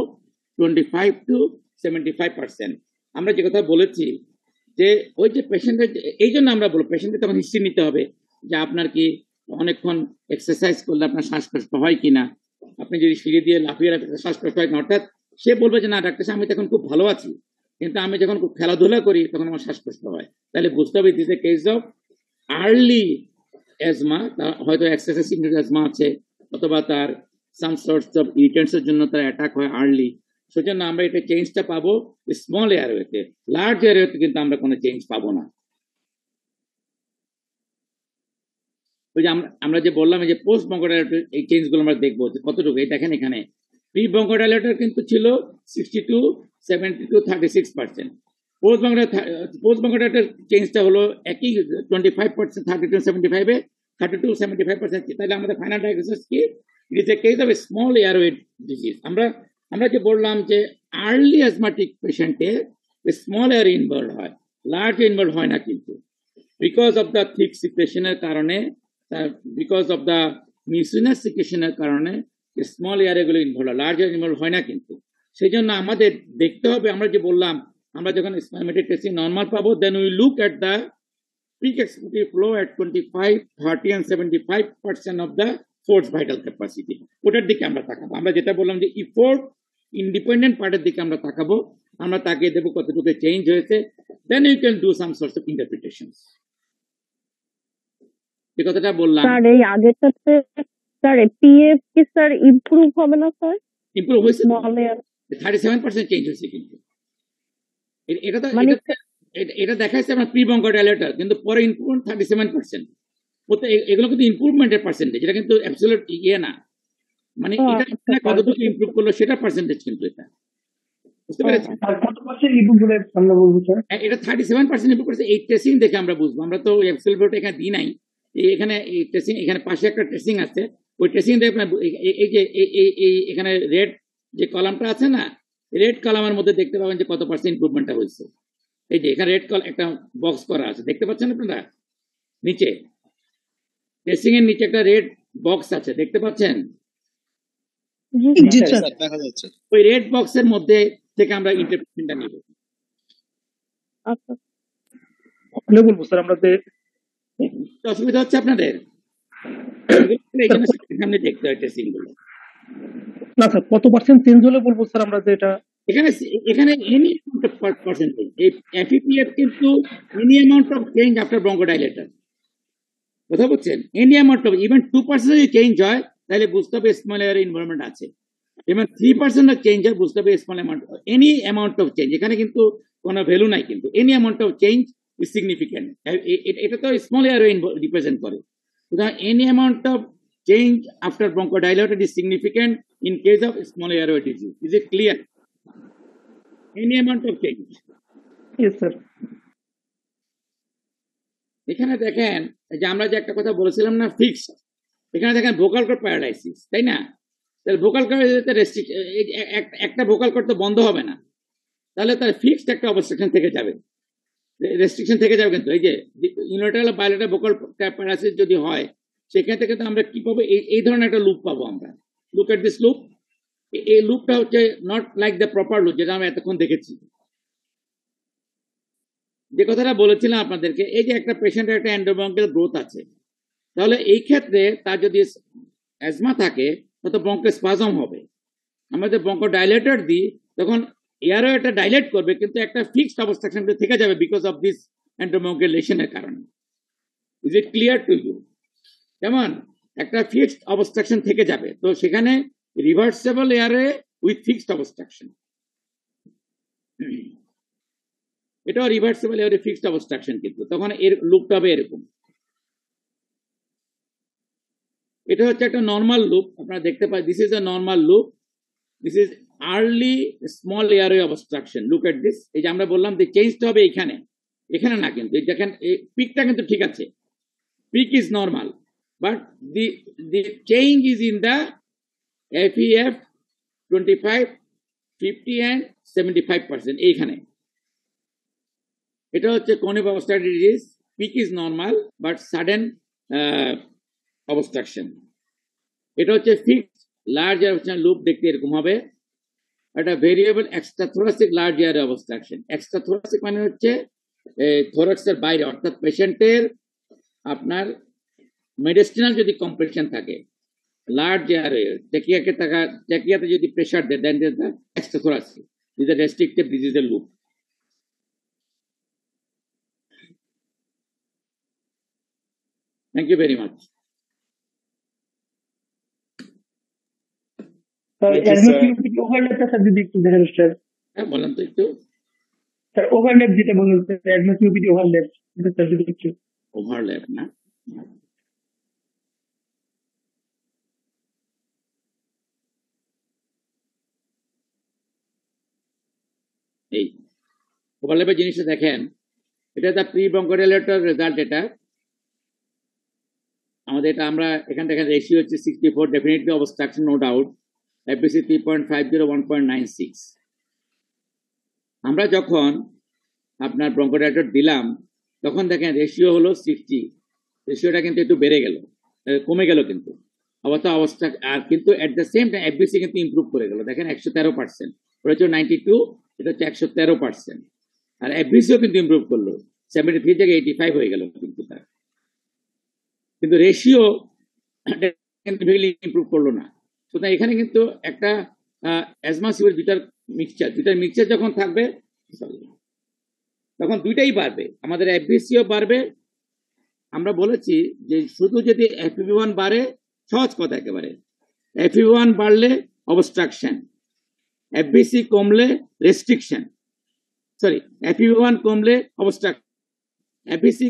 25 to 75%। আমরা যে কথা বলেছি যে ওই যে পেশেন্টের, এই জন্য আমরা বলবো পেশেন্টের তখন হিস্ট্রি নিতে হবে যে আপনার কি অনেকক্ষণ এক্সারসাইজ করলে আপনার শ্বাসকষ্ট হয় কিনা, আপনি যদি সিঁড়ি দিয়ে লাফিয়ে রাখলে শ্বাসকষ্ট হয় কিনা, অর্থাৎ সে বলবে যে না ডাক্তার সাহেব আমি তখন খুব ভালো আছি, কিন্তু আমি যখন খুব খেলাধুলা করি তখন আমার শ্বাসকষ্ট হয়। তাহলে বুঝতে হবে this A case of early asthma, হয়তো এক্সেসিভ অ্যাজমা আছে অথবা তার সাম সর্টস অফ ইরিটেন্টস এর জন্য তার অ্যাটাক হয় আর্লি, সেজন্য আমরা এটা চেঞ্জটা পাবো স্মল এয়ারওয়েতে, লার্জ এয়ারওয়েতে কিন্তু আমরা কোনো চেঞ্জ পাবো না। ওই যে আমরা যে বললাম যে পোস্ট ব্রঙ্কোডাইলেটর এই চেঞ্জগুলো আমরা দেখবো যে কতটুকু। এই দেখেন এখানে প্রি ব্রঙ্কোডাইলেটর কিন্তু ছিল 62, 72, 36%। পোস্ট ব্রঙ্কোডাইলেটর চেঞ্জটা হলো একই 25%, 32, 75-এ 32, 75%। তাহলে আমাদের ফাইনাল ডায়াগনোসিস কি? It is a case of small airway disease. আমরা যে বললাম যে আর্লি অ্যাজমাটিক পেশেন্টে স্মল এয়ার ইনভলভ হয়, লার্জ ইনভলভ হয় না, কিন্তু বিকজ অফ দ্য থিক সিক্রেশনের কারণে, বিকজ অফ দ্য মিউসিনাস সিক্রেশনের কারণে স্মল এয়ার এগুলো ইনভলভ হয়, লার্জ এয়ার ইনভলভ হয় না। কিন্তু সেই জন্য আমাদের দেখতে হবে, আমরা যে বললাম আমরা যখন স্পাইরোমেট্রিক টেস্টিং নর্মাল পাবো, then we look at the peak expiratory flow at 25, 30 and 75% of the forced vital capacity। ওটার দিকে আমরা তাকাবো। আমরা যেটা বললাম যে ইফোর্ট ইন্ডিপেন্ডেন্ট পার্টের দিকে আমরা তাকাবো, আমরা তাকিয়ে দেবো কতটুকু চেঞ্জ হয়েছে, then you can do some sorts of interpretation. এই কথাটা বললাম। স্যার এই আগেরটাতে স্যার পিএফ কি স্যার ইমপ্রুভ হবে না স্যার? ইমপ্রুভ হয়েছে, স্মল এয়ার 37% চেঞ্জ হয়েছে। কিন্তু এটা তো মানে এটা দেখাচ্ছে আমরা প্রি ব্রঙ্কোডাইলেটর, কিন্তু পরে ইমপ্রুভমেন্ট 37%। এগুলো কিন্তু ইমপ্রুভমেন্টের পার্সেন্টেজ, এটা কিন্তু অ্যাবসলিউট ইয়ে না, মানে এটা কতটুকু ইমপ্রুভ করলো সেটার পার্সেন্টেজ কিন্তু এটা, বুঝতে পেরেছি? এটা 37% ইমপ্রুভ করেছে, এই টেস্টিং দেখে আমরা বুঝবো। আমরা তো অ্যাবসলিউট এখানে দিই নাই, এখানে এই টেস্টিং, এখানে পাশে একটা টেস্টিং আছে, ওই টেস্টিং দেখে এই যে এখানে রেড যে কলামটা আছে না, রেড কলামের মধ্যে দেখতে পাবেন যে কত পার্সেন্ট ইমপ্রুভমেন্টটা হয়েছে। এই যে এখানে রেড কল একটা বক্স করা আছে, দেখতে পাচ্ছেন আপনারা? নিচে টেস্টিং এর নিচে একটা রেড বক্স আছে, দেখতে পাচ্ছেন? জি স্যার, দেখা যাচ্ছে। ওই রেড বক্সের মধ্যে থেকে আমরা ইন্টারপ্রিটেশনটা নিব। আচ্ছা আপনি বলবো স্যার, আমরা অসুবিধা হচ্ছে আপনাদের? এখানে সামনে দেখতে হয় টেস্টিং গুলো। না স্যার, কত পার্সেন্ট চেঞ্জ হলে বলবো স্যার আমরা যে এটা এখানে এনি অ্যামাউন্ট অফ পার্সেন্টেজ, এই এফইপিএফ কিন্তু any amount of change after bronchodilator, কথা বলছেন? এনি অ্যামাউন্ট অফ ইভেন 2% যদি চেঞ্জ হয় তাহলে বুঝতে হবে স্মল এয়ার ইনভলভমেন্ট আছে, ইভেন 3% অফ চেঞ্জ হয় বুঝতে হবে small amount, any amount of change, এখানে কিন্তু কোনো ভ্যালু নাই, কিন্তু any amount of change is significant. এটা তো স্মল এয়ার রিপ্রেজেন্ট করে, সুতরাং any amount of change after bronchodilator is significant in case of small airway disease. Is it clear? Any amount of change. Yes, sir. এখানে দেখেন যে আমরা যে একটা কথা বলেছিলাম না, ফিক্সড, এখানে দেখেন ভোকাল কর্ড প্যারালাইসিস, তাই না? তাহলে ভোকাল কর্ড একটা ভোকাল কর্ড তো বন্ধ হবে না, তাহলে তার ফিক্সড একটা অবস্ট্রাকশন থেকে যাবে, রেস্ট্রিকশন থেকে যাবে। কিন্তু এই যে ইউনিলাটারাল বাইলেটারাল ভোকাল প্যারালাইসিস যদি হয়, সেখান থেকে তো আমরা কি পাবো? এই ধরনের একটা লুপ পাবো আমরা। Look at this loop. এই লুপটা হচ্ছে not like the proper loop যেটা আমরা এতক্ষণ দেখেছি। যে কথাটা বলেছিলাম আপনাদেরকে, এই যে একটা পেশেন্টের একটা এন্ডোব্রঙ্কিয়াল গ্রোথ আছে, তাহলে এই ক্ষেত্রে তার যদি অ্যাজমা থাকে তত ব্রঙ্কোস্পাজম হবে। আমরা যদি ব্রঙ্কোডাইলেটর দিই তখন এয়ারওয়েটা ডাইলেট করবে, কিন্তু একটা ফিক্সড অবস্ট্রাকশন থেকে যাবে বিকজ অফ দিস এন্ডোব্রঙ্কিয়াল লেশনের কারণে। Is it clear to you? যেমন একটা ফিক্সড অবস্ট্রাকশন থেকে যাবে, তো সেখানে reversible airway with fixed obstruction, এটাও রিভার্সেবল এয়ারওয়ে ফিক্সড অবস্ট্রাকশন, কিন্তু তখন এর লুপটা হবে এরকম। এটা হচ্ছে একটা নর্মাল লুপ, আপনারা দেখতে পাই this is a normal loop, this is early small airway obstruction. Look at this. এই যে আমরা বললাম যে চেঞ্জটা হবে এখানে, এখানে না, কিন্তু দেখেন পিকটা কিন্তু ঠিক আছে, peak is normal, but the change is in the FEF 25, 50 and 75%. এইখানে এটা হচ্ছে chronic obstructive disease. Peak is normal but sudden obstruction. এটা হচ্ছে fixed large obstruction loop, দেখতে এরকম হবে। একটা variable extra thoracic large airway obstruction. Extra thoracic মানে হচ্ছে থোরাক্সের বাইরে, অর্থাৎ পেশেন্টের আপনার মেডিসিনাল যদি কম্প্রেশন থাকে লার্জ এয়ারে টেকিয়াতে যদি প্রেশার দেয়, দেন এক্সট্রা থোরাসিক দিস আর রেস্ট্রিক্টেড ডিজিজের loop. Thank you very much. ওভারল্যাপটা স্যার যদি একটু দেখেন স্যার। হ্যাঁ বলেন তো একটু। স্যার ওভারল্যাপ যেটা বলুন স্যার, অ্যাডভান্স ইউপিডি ওভারল্যাপ এটা স্যার যদি একটু। ওভারল্যাপ না, এই ওভারল্যাপের জিনিসটা দেখেন, এটা দ্য প্রি ব্রঙ্কোডাইলেটর রেজাল্ট। এটা আমাদের এটা আমরা এখান থেকে রেশিও হচ্ছে 64, definitely obstruction no doubt, FVC 3.50, 1.96। আমরা যখন আপনার ব্রঙ্কোডাইলেটর দিলাম তখন দেখেন রেশিও হলো 60, রেশিওটা কিন্তু একটু বেড়ে গেল, কমে গেল কিন্তু অবস্থা। আর কিন্তু at the same time FBC কিন্তু ইমপ্রুভ করে গেল, দেখেন 113%, ওটা হচ্ছে 92, এটা হচ্ছে 113%। আর এফবিসিও কিন্তু ইমপ্রুভ করলো, 73 থেকে 85 হয়ে গেল কিন্তু তার, কিন্তু রেশিও ইমপ্রুভ করলো না। সুতরাং এখানে কিন্তু একটা অ্যাজমা সিভির দুটার মিক্সচার যখন থাকবে তখন দুইটাই বাড়বে, আমাদের এফবিসিও বাড়বে। আমরা বলেছি যে শুধু যদি FEV1 বাড়ে, সহজ কথা একেবারে, FEV1 বাড়লে অবস্ট্রাকশন, এফবিসি কমলে রেস্ট্রিকশন, সরি FEV1 কমলে অবস্ট্রাকশন, এফবিসি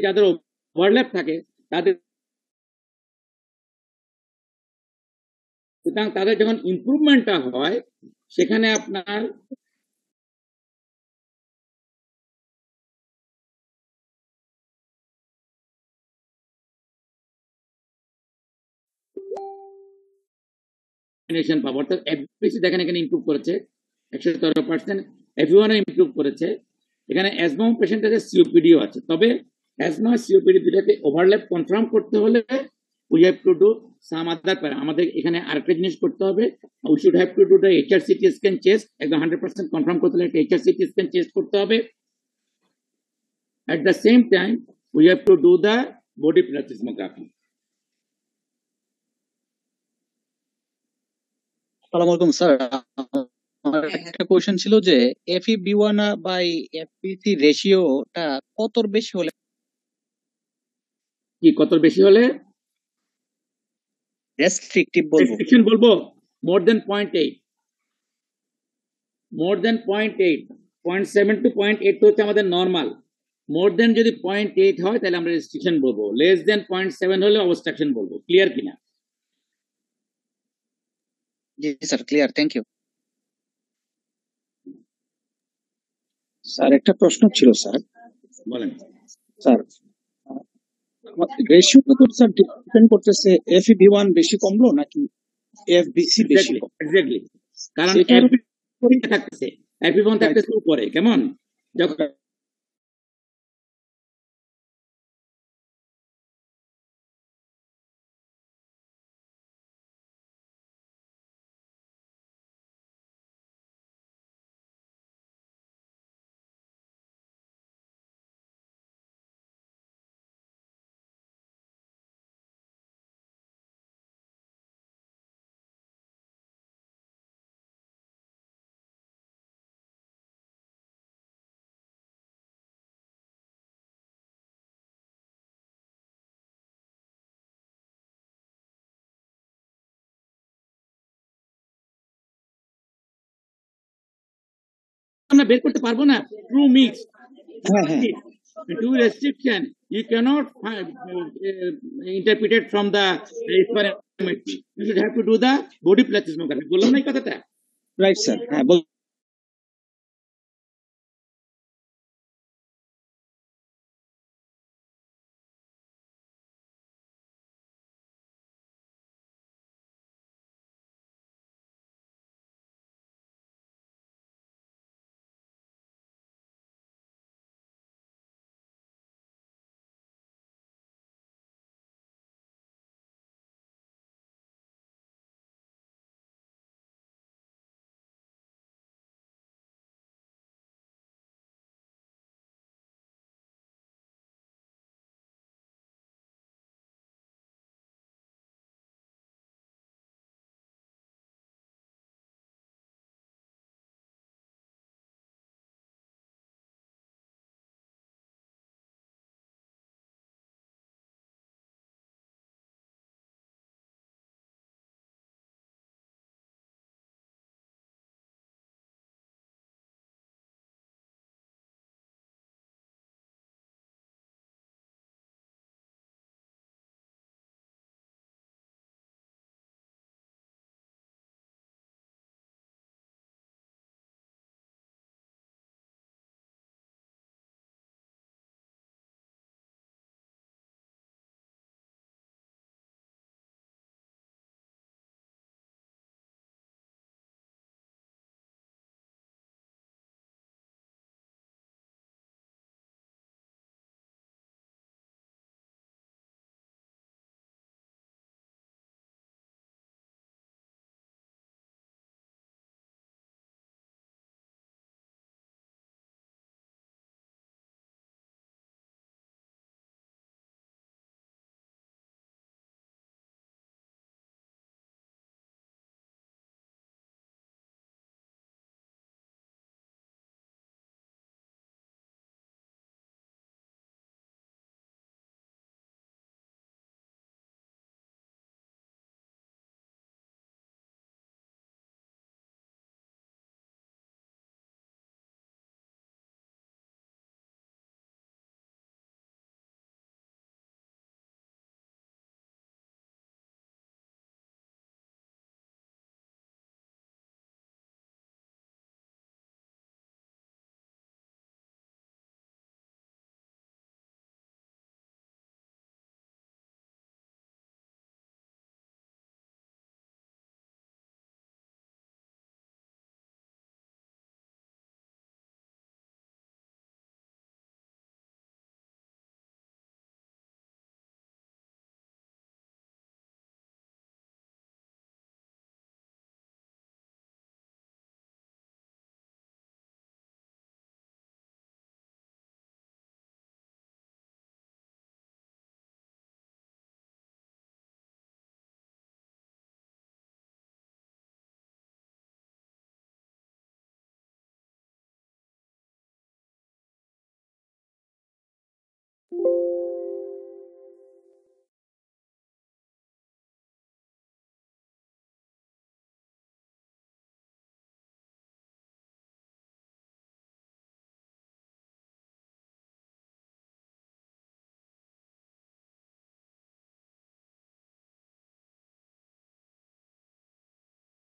যাদের ওভারল্যাপ থাকে তাদের, সুতরাং তাদের যখন ইমপ্রুভমেন্টটা হয় সেখানে আপনার পাবো। অর্থাৎ এফবিসি দেখেন এখানে ইমপ্রুভ করেছে 113%, FEV1 ইমপ্রুভ করেছে। এখানে অ্যাজমা পেশেন্ট আছে, সিওপিডিও আছে। তবে অ্যাজমা সিওপিডি দুটাকে ওভারল্যাপ কনফার্ম করতে হলে we have to do some other প্যারা। আমাদের এখানে আরেকটা জিনিস করতে হবে, we should have to do the HRCT scan chest. একদম 100% কনফার্ম করতে হলে একটা HRCT স্ক্যান চেস্ট করতে হবে। At the same time, we have to do the body plethysmography. আসসালামু আলাইকুম স্যার, আমার একটা কোশ্চেন ছিল যে FEV1 বাই এফবিসি রেশিওটা কতর বেশি হলে, কি কত বেশি হলে রেস্ট্রিকটিভ বলবো? রেস্ট্রিকশন বলবো more than 0.8, more than 0.8, 0.7 to 0.8 তো হচ্ছে আমাদের নরমাল। মোর দেন যদি 0.8 হয় তাহলে আমরা রেস্ট্রিকশন বলবো, লেস দেন 0.7 হলে অবস্ট্রাকশন বলবো। ক্লিয়ার কিনা? জি sir, clear, thank you. Sir একটা প্রশ্ন ছিল স্যার। বলেন স্যার রেশিওটা তো স্যার ডিপেন্ড করতেছে FEV1 বেশি কমলো নাকি FBC বেশি কমলো? এক্স্যাক্টলি, কারণ সেটার থাকতেছে FEV1 থাকতেছে উপরে, কেমন যখন আমরা বের করতে পারবো না ট্রু মিক্স হ্যাঁ হ্যাঁ true restriction you cannot interpret it from the spirometry. You should have to do the body plethysmography. বললাম না এই কথাটা? রাইট স্যার হ্যাঁ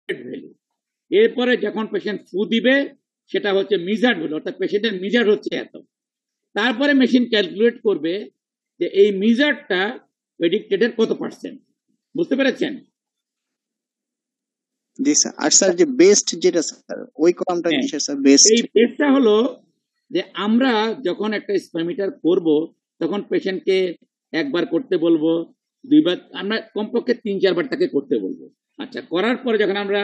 ভ্যালু এরপরে যখন পেশেন্ট ফু দিবে সেটা হচ্ছে মিজার্ড ভ্যালু অর্থাৎ পেশেন্টের মিজার্ড হচ্ছে এত তারপরে মেশিন ক্যালকুলেট করবে যে এই মিজার্ডটা প্রেডিক্টেডের কত পার্সেন্ট বুঝতে পেরেছেন জি স্যার আর স্যার যে বেস্ট যেটা স্যার ওই কলামটা কিসের স্যার বেস্ট এই বেসটা হলো যে আমরা যখন একটা স্পাইরোমিটার করব তখন পেশেন্টকে একবার করতে বলবো দুইবার আমরা কমপক্ষে 3-4 বার তাকে করতে বলবো আচ্ছা করার পরে যখন আমরা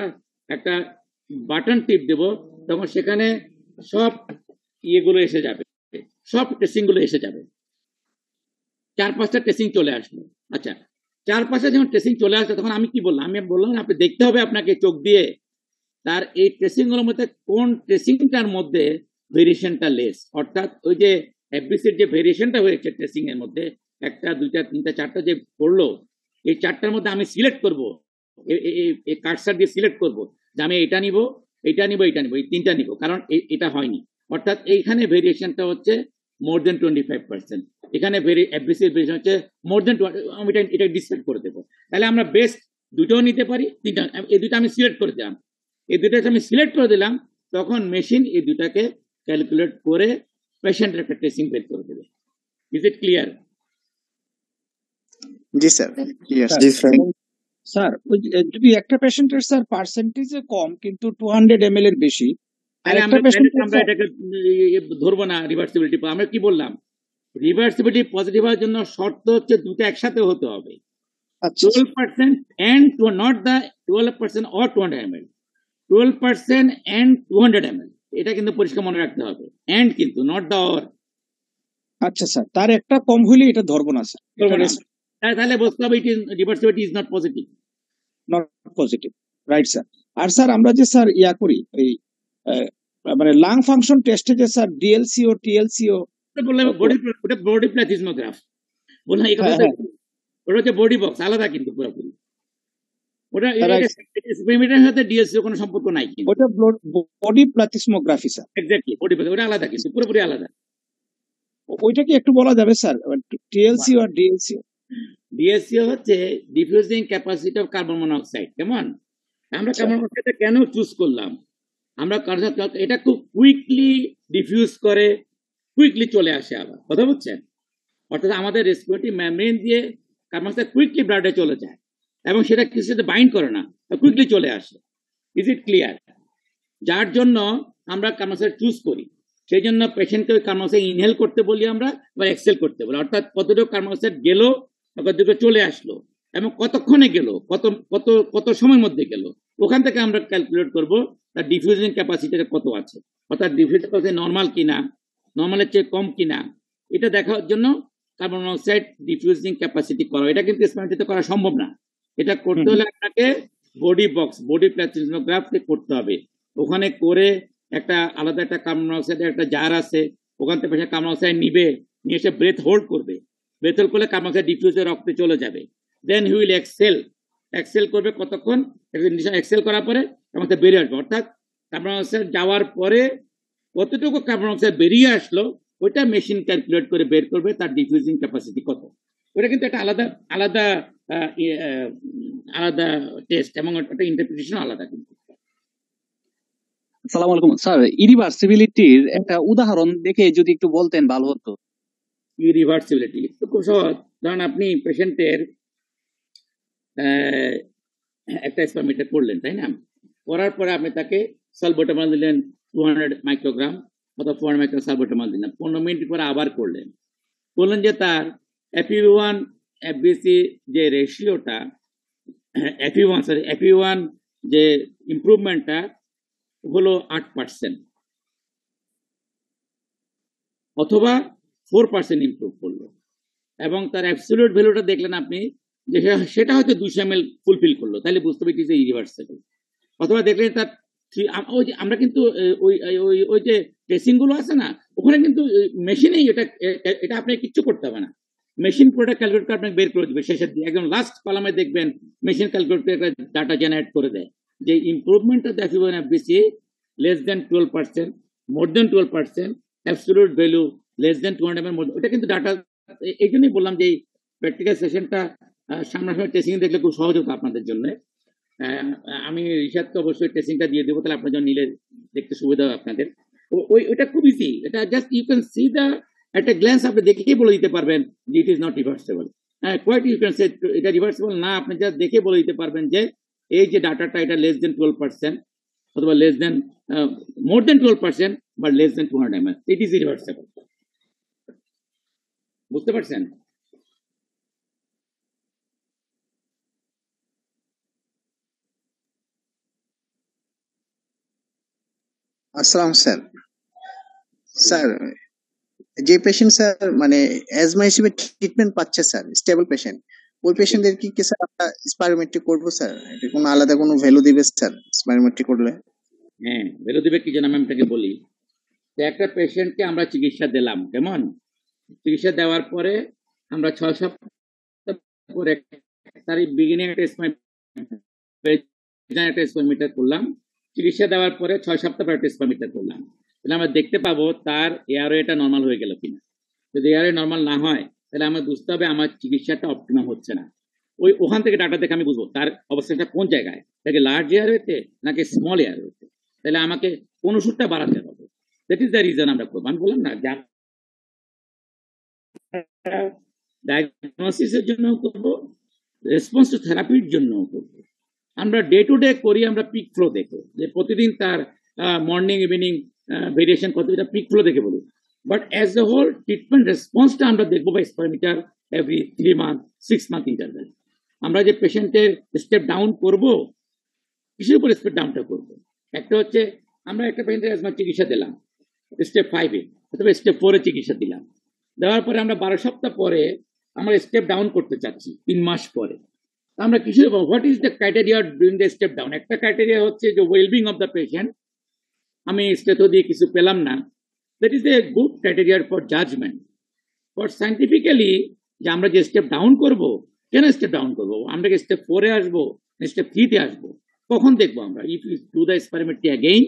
একটা বাটন টিপ দেব তখন সেখানে সব ইয়েগুলো এসে যাবে সব টেস্টিং গুলো এসে যাবে 4-5টা টেস্টিং চলে আসলো আচ্ছা 4-5টা যখন টেস্টিং চলে আসলো তখন আমি কি বললাম আমি বললাম আপনি দেখতে হবে আপনাকে চোখ দিয়ে তার এই টেস্টিং গুলোর মধ্যে কোন টেস্টিংটার মধ্যে ভেরিয়েশনটা লেস অর্থাৎ ওই যে এফবিসির যে ভেরিয়েশনটা হয়েছে টেস্টিং এর মধ্যে 1টা 2টা 3টা 4টা যে পড়লো এই 4টার মধ্যে আমি সিলেক্ট করব এই কার্সার দিয়ে সিলেক্ট করব যে আমি এটা নিব এটা নিব, এটা নিব, এই তিনটা নিব, কারণ এটা হয়নি। অর্থাৎ এইখানে ভেরিয়েশনটা হচ্ছে মোর দেন 25%, এখানে এফবিসি ভেরিয়েশন হচ্ছে মোর দেন, আমি এটা ডিসপ্লে করে দেবো। তাহলে আমরা বেস্ট দুটোও নিতে পারি, তিনটা, এই দুটো আমি সিলেক্ট করে দিলাম, এই দুটো আমি সিলেক্ট করে দিলাম, তখন মেশিন এই দুটাকে ক্যালকুলেট করে পেশেন্টের একটা টেস্টিং বের করে দেবে। Is it clear? G sir, sir, G sir. Sir ওই যে, যদি একটা পেশেন্টের স্যার পার্সেন্টেজে কম কিন্তু 200 ml এর বেশি, আর তাহলে একটা আমরা পেশেন্টের আমরা এটাকে ধরবো না রিভার্সিবিলিটি। আমরা কি বললাম, রিভার্সিবিলিটি পজিটিভ হওয়ার জন্য শর্ত হচ্ছে দুটো একসাথে হতে হবে, আচ্ছা 12% and not the 12% or 200 ml, 12% and 200 ml, এটা কিন্তু পরিষ্কার মনে রাখতে হবে, and কিন্তু নট দ্য অর। আচ্ছা স্যার, তার একটা কম হলে এটা ধরবো না স্যার, তাহলে বুঝতে হবে it is reversibility is not positive. Not positive, right sir. আর স্যার আমরা যে স্যার ইয়া করি এই মানে লাং ফাংশন টেস্টে যে স্যার ডিএলসিও টিএলসিও, বললাম ওটা বডি প্লাথিসমোগ্রাফ, বললাম এই কথা, ওটা হচ্ছে বডি বক্স, আলাদা কিন্তু পুরোপুরি। ওটা এক্সপেরিমেন্টের সাথে ডিএলসি কোনো সম্পর্ক নাই কিন্তু। ওটা বডি প্লাথিসমোগ্রাফি স্যার, এক্স্যাক্টলি বডি প্লাথি, ওটা আলাদা কিন্তু, পুরোপুরি আলাদা। ওইটা কি একটু বলা যাবে স্যার, টিএলসি আর ডিএলসি? ডিএসসি হচ্ছে ডিফিউজিং ক্যাপাসিটি অফ কার্বন মনোক্সাইড। কেমন, আমরা কার্বন মনোক্সাইডটা কেন চুজ করলাম, আমরা এটা খুব কুইকলি ডিফিউজ করে, কুইকলি চলে আসে আবার, কথা বুঝছেন? অর্থাৎ আমাদের রেসপিরেটরি মেমব্রেন দিয়ে কার্বন মনোক্সাইড কুইকলি ব্লাডে চলে যায় এবং সেটা কিছু সাথে বাইন্ড করে না, কুইকলি চলে আসে। Is it clear? যার জন্য আমরা কার্বন মনোক্সাইড চুজ করি, সেই জন্য পেশেন্টকে ওই কার্বন মনোক্সাইড ইনহেল করতে বলি আমরা, বা এক্সেল করতে বলি। অর্থাৎ কতটুকু কার্বন মনোক্সাইড গেল, কতটুকু চলে আসলো, এবং কতক্ষণে গেল, কত কত কত সময়ের মধ্যে গেল, ওখান থেকে আমরা ক্যালকুলেট করব তার ডিফিউজিং ক্যাপাসিটিটা কত আছে, অর্থাৎ ডিফিউজিং ক্যাপাসিটি নর্মাল কিনা, নর্মালের চেয়ে কম কিনা, এটা দেখার জন্য কার্বন মনোক্সাইড ডিফিউজিং ক্যাপাসিটি করা। এটা কিন্তু এক্সপেরিমেন্টে করা সম্ভব না, এটা করতে হলে আপনাকে বডি বক্স, বডি প্লাথিসমোগ্রাফ করতে হবে। ওখানে করে একটা আলাদা একটা কার্বন মনোক্সাইডের একটা জার আছে, ওখান থেকে কার্বন মনোক্সাইড নিবে, নিয়ে এসে ব্রেথ হোল্ড করবে, ব্রেথ হোল্ড করলে কার্বন মনোক্সাইড ডিফিউজে রক্তে চলে যাবে। দেন হি উইল এক্সেল করবে কতক্ষণ, এক্সেল করার পরে কার্বন মনোক্সাইড বেরিয়ে আসবে। অর্থাৎ কার্বন মনোক্সাইড যাওয়ার পরে কতটুকু কার্বন মনোক্সাইড বেরিয়ে আসলো, ওইটা মেশিন ক্যালকুলেট করে বের করবে তার ডিফিউজিং ক্যাপাসিটি কত। ওটা কিন্তু একটা আলাদা আলাদা আলাদা টেস্ট এবং একটা ইন্টারপ্রিটেশন আলাদা কিন্তু। আসসালামু আলাইকুম স্যার, ইরিভার্সিবিলিটির একটা উদাহরণ দেখে যদি একটু বলতেন ভালো হতো। ইরিভার্সিবিলিটি তো খুব সহজ। ধরেন আপনি পেশেন্টের একটা স্পারমিটার করলেন, তাই না? করার পরে আপনি তাকে সালবুটামল দিলেন 200 মাইক্রোগ্রাম অথবা 400 মাইক্রোগ্রাম সালবুটামল দিলেন, 15 মিনিট পরে আবার করলেন যে তার FeV1 FVC যে রেশিওটা, FeV1 যে ইমপ্রুভমেন্টটা হলো 8% অথবা 4% ইমপ্রুভ করলো, এবং তার অ্যাবসলিউট ভ্যালুটা দেখলেন আপনি যে সেটা হয়তো 200 ml ফুলফিল করলো, তাহলে বুঝতে হবে ইট ইজ ইরিভার্সিবল। অথবা দেখলেন তার আমরা কিন্তু ওই যে টেস্টিং গুলো আছে না, ওখানে কিন্তু মেশিনেই এটা আপনি কিচ্ছু করতে হবে না, মেশিন পুরোটা ক্যালকুলেট করে আপনাকে বের করে দিবে। শেষের দিকে একদম লাস্ট কলামে দেখবেন মেশিন ক্যালকুলেট করে একটা ডাটা জেনারেট করে দেয় যে improvement of the FeV1 FVC less than 12%, more than 12%, absolute value less than 200 ml। এটা কিন্তু ডাটা, এই জন্যই বললাম যে প্র্যাকটিক্যাল সেশনটা সামনাসামনি টেস্টিং দেখলে খুব সহজ হতো আপনাদের জন্য। আমি রিশাদকে অবশ্যই টেস্টিংটা দিয়ে দেবো, তাহলে আপনার জন্য নিলে দেখতে সুবিধা হবে আপনাদের। ওইটা খুব ইজি, এটা just you can see the একটা গ্ল্যান্স, আপনি দেখেই বলে দিতে পারবেন যে ইট ইজ নট রিভার্সেবল। হ্যাঁ, কোয়াইট ইউ ক্যান সে এটা রিভার্সেবল না, আপনি জাস্ট দেখে বলে দিতে পারবেন যে এই যে ডাটাটা এটা লেস দেন 12% অথবা লেস দেন মোর দেন 12% বা less than 200 ml, it is reversible. বুঝতে পারছেন? আসসালাম স্যার। স্যার যে পেশেন্ট স্যার মানে অ্যাজমা হিসেবে ট্রিটমেন্ট পাচ্ছে স্যার, স্টেবল পেশেন্ট, ওই পেশেন্টদের কি স্যার আমরা স্পাইরোমেট্রি করবো স্যার? এটা কোনো আলাদা কোনো ভ্যালু দিবে স্যার স্পাইরোমেট্রি করলে? হ্যাঁ, ভ্যালু দিবে কি যেন আমি আপনাকে বলি। একটা পেশেন্টকে আমরা চিকিৎসা দিলাম, কেমন চিকিৎসা দেওয়ার পরে আমরা 6 সপ্তাহ পরে তার বিগিনিং একটা স্পাইরোমিটার করলাম, চিকিৎসা দেওয়ার পরে 6 সপ্তাহ পরে স্পারমিটার করলাম, তাহলে আমরা দেখতে পাবো তার এয়ারওয়েটা নর্মাল হয়ে গেল কিনা। যদি এয়ারওয়ে নর্মাল না হয় তাহলে আমার বুঝতে হবে আমার চিকিৎসাটা অপটিমাম হচ্ছে না। ওখান থেকে ডাটা দেখে আমি বুঝবো তার অবস্থাটা কোন জায়গায়, তাকে লার্জ এয়ারওয়েতে নাকি স্মল এয়ারওয়েতে, তাহলে আমাকে কোন ওষুধটা বাড়াতে হবে। দ্যাট ইজ দ্য রিজন আমরা করবো। আমি বললাম না ডায়াগনোসিসের জন্য করবো, রেসপন্স টু থেরাপির জন্য করবো। আমরা ডে টু ডে করি, আমরা পিক ফ্লো দেখে যে প্রতিদিন তার মর্নিং ইভিনিং ভেরিয়েশন কতটা পিক ফ্লো দেখে বলি। But as a whole treatment রেসপন্সটা আমরা দেখবো by spirometer every 3 month 6 month interval. আমরা যে পেশেন্টের স্টেপ ডাউন করবো, কিসের উপর স্টেপ ডাউনটা করবো? একটা হচ্ছে আমরা একটা পেশেন্টের অ্যাজমা চিকিৎসা দিলাম স্টেপ 5-এ অথবা স্টেপ 4-এ চিকিৎসা দিলাম, দেওয়ার পরে আমরা 12 সপ্তাহ পরে আমরা স্টেপ ডাউন করতে চাচ্ছি 3 মাস পরে। আমরা কিছু what is the criteria doing the step down? একটা ক্রাইটেরিয়া হচ্ছে যে ওয়েলবিং অফ দ্য পেশেন্ট, আমি স্টেথো দিয়ে কিছু পেলাম না, that is a good criteria for judgement. But scientifically যে আমরা যে স্টেপ ডাউন করব, কেন স্টেপ ডাউন করবো? আমরা কি স্টেপ 4-এ আসবো, স্টেপ 3-তে আসবো, কখন দেখবো আমরা? ইফ ইউ ডু দ্য এক্সপেরিমেন্টটি again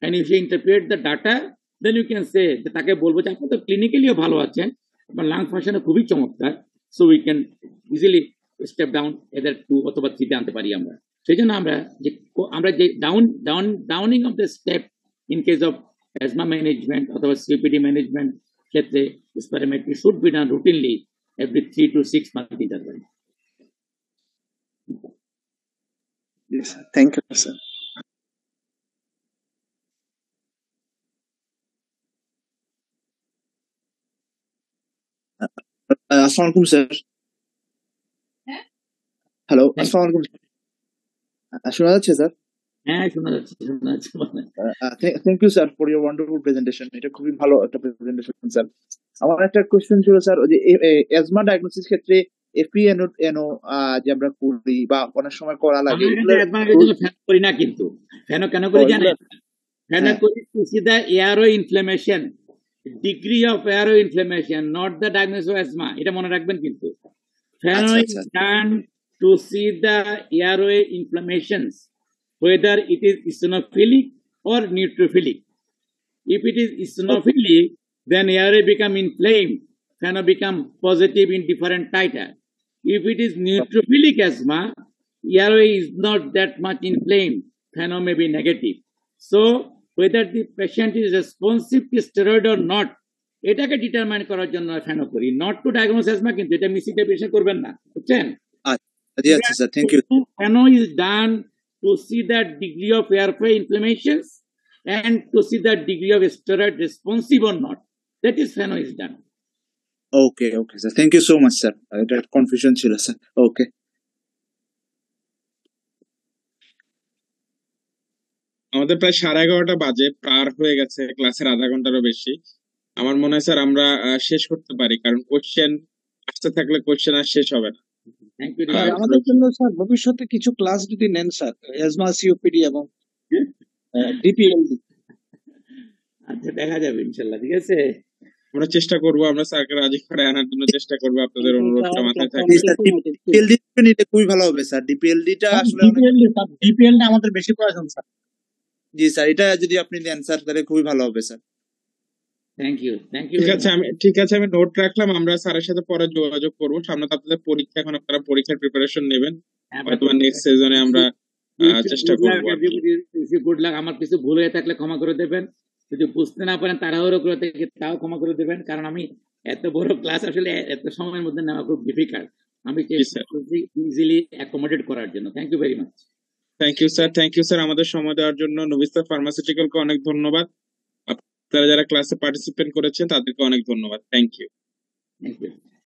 and if you interpret the data, then you can say, তাকে বলবো যে আপনি তো ক্লিনিক্যালিও ভালো আছেন, আপনার লাং ফাংশনে খুবই চমৎকার, so we can easily step down এদের 2 অথবা 3-তে আনতে পারি আমরা। সেই জন্য আমরা যে downing of the step in case of asthma management অথবা সিওপিডি ম্যানেজমেন্ট ক্ষেত্রে এক্সপেরিমেন্টটি should be done routinely every 3 to 6 month interval. Yes, sir. Thank you, sir. আসসালামু আলাইকুম স্যার। হ্যালো, আসসালামু আলাইকুম। শোনা যাচ্ছে স্যার? হ্যাঁ, শোনা যাচ্ছে। Thank you sir for your wonderful presentation. এটা খুবই ভালো একটা প্রেজেন্টেশন স্যার। আমার একটা কোশ্চেন ছিল স্যার, ওই যে অ্যাজমা ডায়াগনোসিস ক্ষেত্রে এফপিএনও যে আমরা করি বা অনেক সময় করা লাগে, করি না, কিন্তু কেন করি জানেন? করি to see the airway inflammation, degree of airway inflammation, not the diagnosis of asthma. এটা মনে রাখবেন কিন্তু। Is done to see the airway inflammations, whether it is eosinophilic or neutrophilic. If it is eosinophilic, then airway become inflamed, FeNO become positive in different titer. If it is neutrophilic asthma, airway is not that much inflamed, FeNO may be negative. So whether the patient is responsive to steroid or not, এটাকে ডিটারমাইন করার জন্য FeNO করি, নট টু ডায়াগনোস অ্যাজমা। কিন্তু এটা মিসইন্টারপ্রিটেশন করবেন না, বুঝছেন? আচ্ছা sir, thank you. FeNO is done to see the degree of airway inflammations and to see the degree of steroid responsive or not. That is FeNO is done. Okay sir, thank you so much sir. এটা কনফিউশন ছিল স্যার। ওকে। আমাদের প্রায় 11:30 বাজে, পার হয়ে গেছে ক্লাসের আধা ঘন্টারও বেশি। আমার মনে হয় স্যার আমরা শেষ করতে পারি, কারণ কোশ্চেন আসতে থাকলে কোশ্চেন আর শেষ হবে না। Thank you. আমাদের জন্য স্যার ভবিষ্যতে কিছু ক্লাস যদি নেন স্যার, অ্যাজমা, সিওপিডি এবং ডিপিএলডি। আচ্ছা, দেখা যাবে ইনশাআল্লাহ। ঠিক আছে, আমরা চেষ্টা করবো, আমরা স্যারকে রাজি করে আনার জন্য চেষ্টা করবো। আপনাদের অনুরোধটা মাথায় থাকবে। ডিপিএলডি নিলে খুবই ভালো হবে স্যার। ডিপিএলডিটা আসলে ডিপিএলডি আমাদের বেশি প্রয়োজন স্যার। জি স্যার, এটা যদি আপনি দেন স্যার তাহলে খুবই ভালো হবে স্যার। Thank you. ঠিক আছে, আমি নোট রাখলাম। আমরা স্যারের সাথে পরে যোগাযোগ করবো। সামনে তো আপনাদের পরীক্ষা, এখন আপনারা পরীক্ষার প্রিপারেশন নেবেন। হয়তো নেক্সট সিজনে আমরা চেষ্টা করবো। Good luck. আমার কিছু ভুল হয়ে থাকলে ক্ষমা করে দেবেন, যদি বুঝতে না পারেন তাড়াহুড়ো করে থেকে তাও ক্ষমা করে দেবেন, কারণ আমি এত বড় ক্লাস আসলে এত সময়ের মধ্যে নেওয়া খুব ডিফিকাল্ট। আমি চেষ্টা করছি ইজিলি অ্যাকোমোডেট করার জন্য। Thank you very much. Thank you sir আমাদের সময় দেওয়ার জন্য। নভিস্তা ফার্মাসিউটিক্যালকে অনেক ধন্যবাদ। আপনারা যারা ক্লাসে পার্টিসিপেট করেছেন তাদেরকে অনেক ধন্যবাদ। Thank you.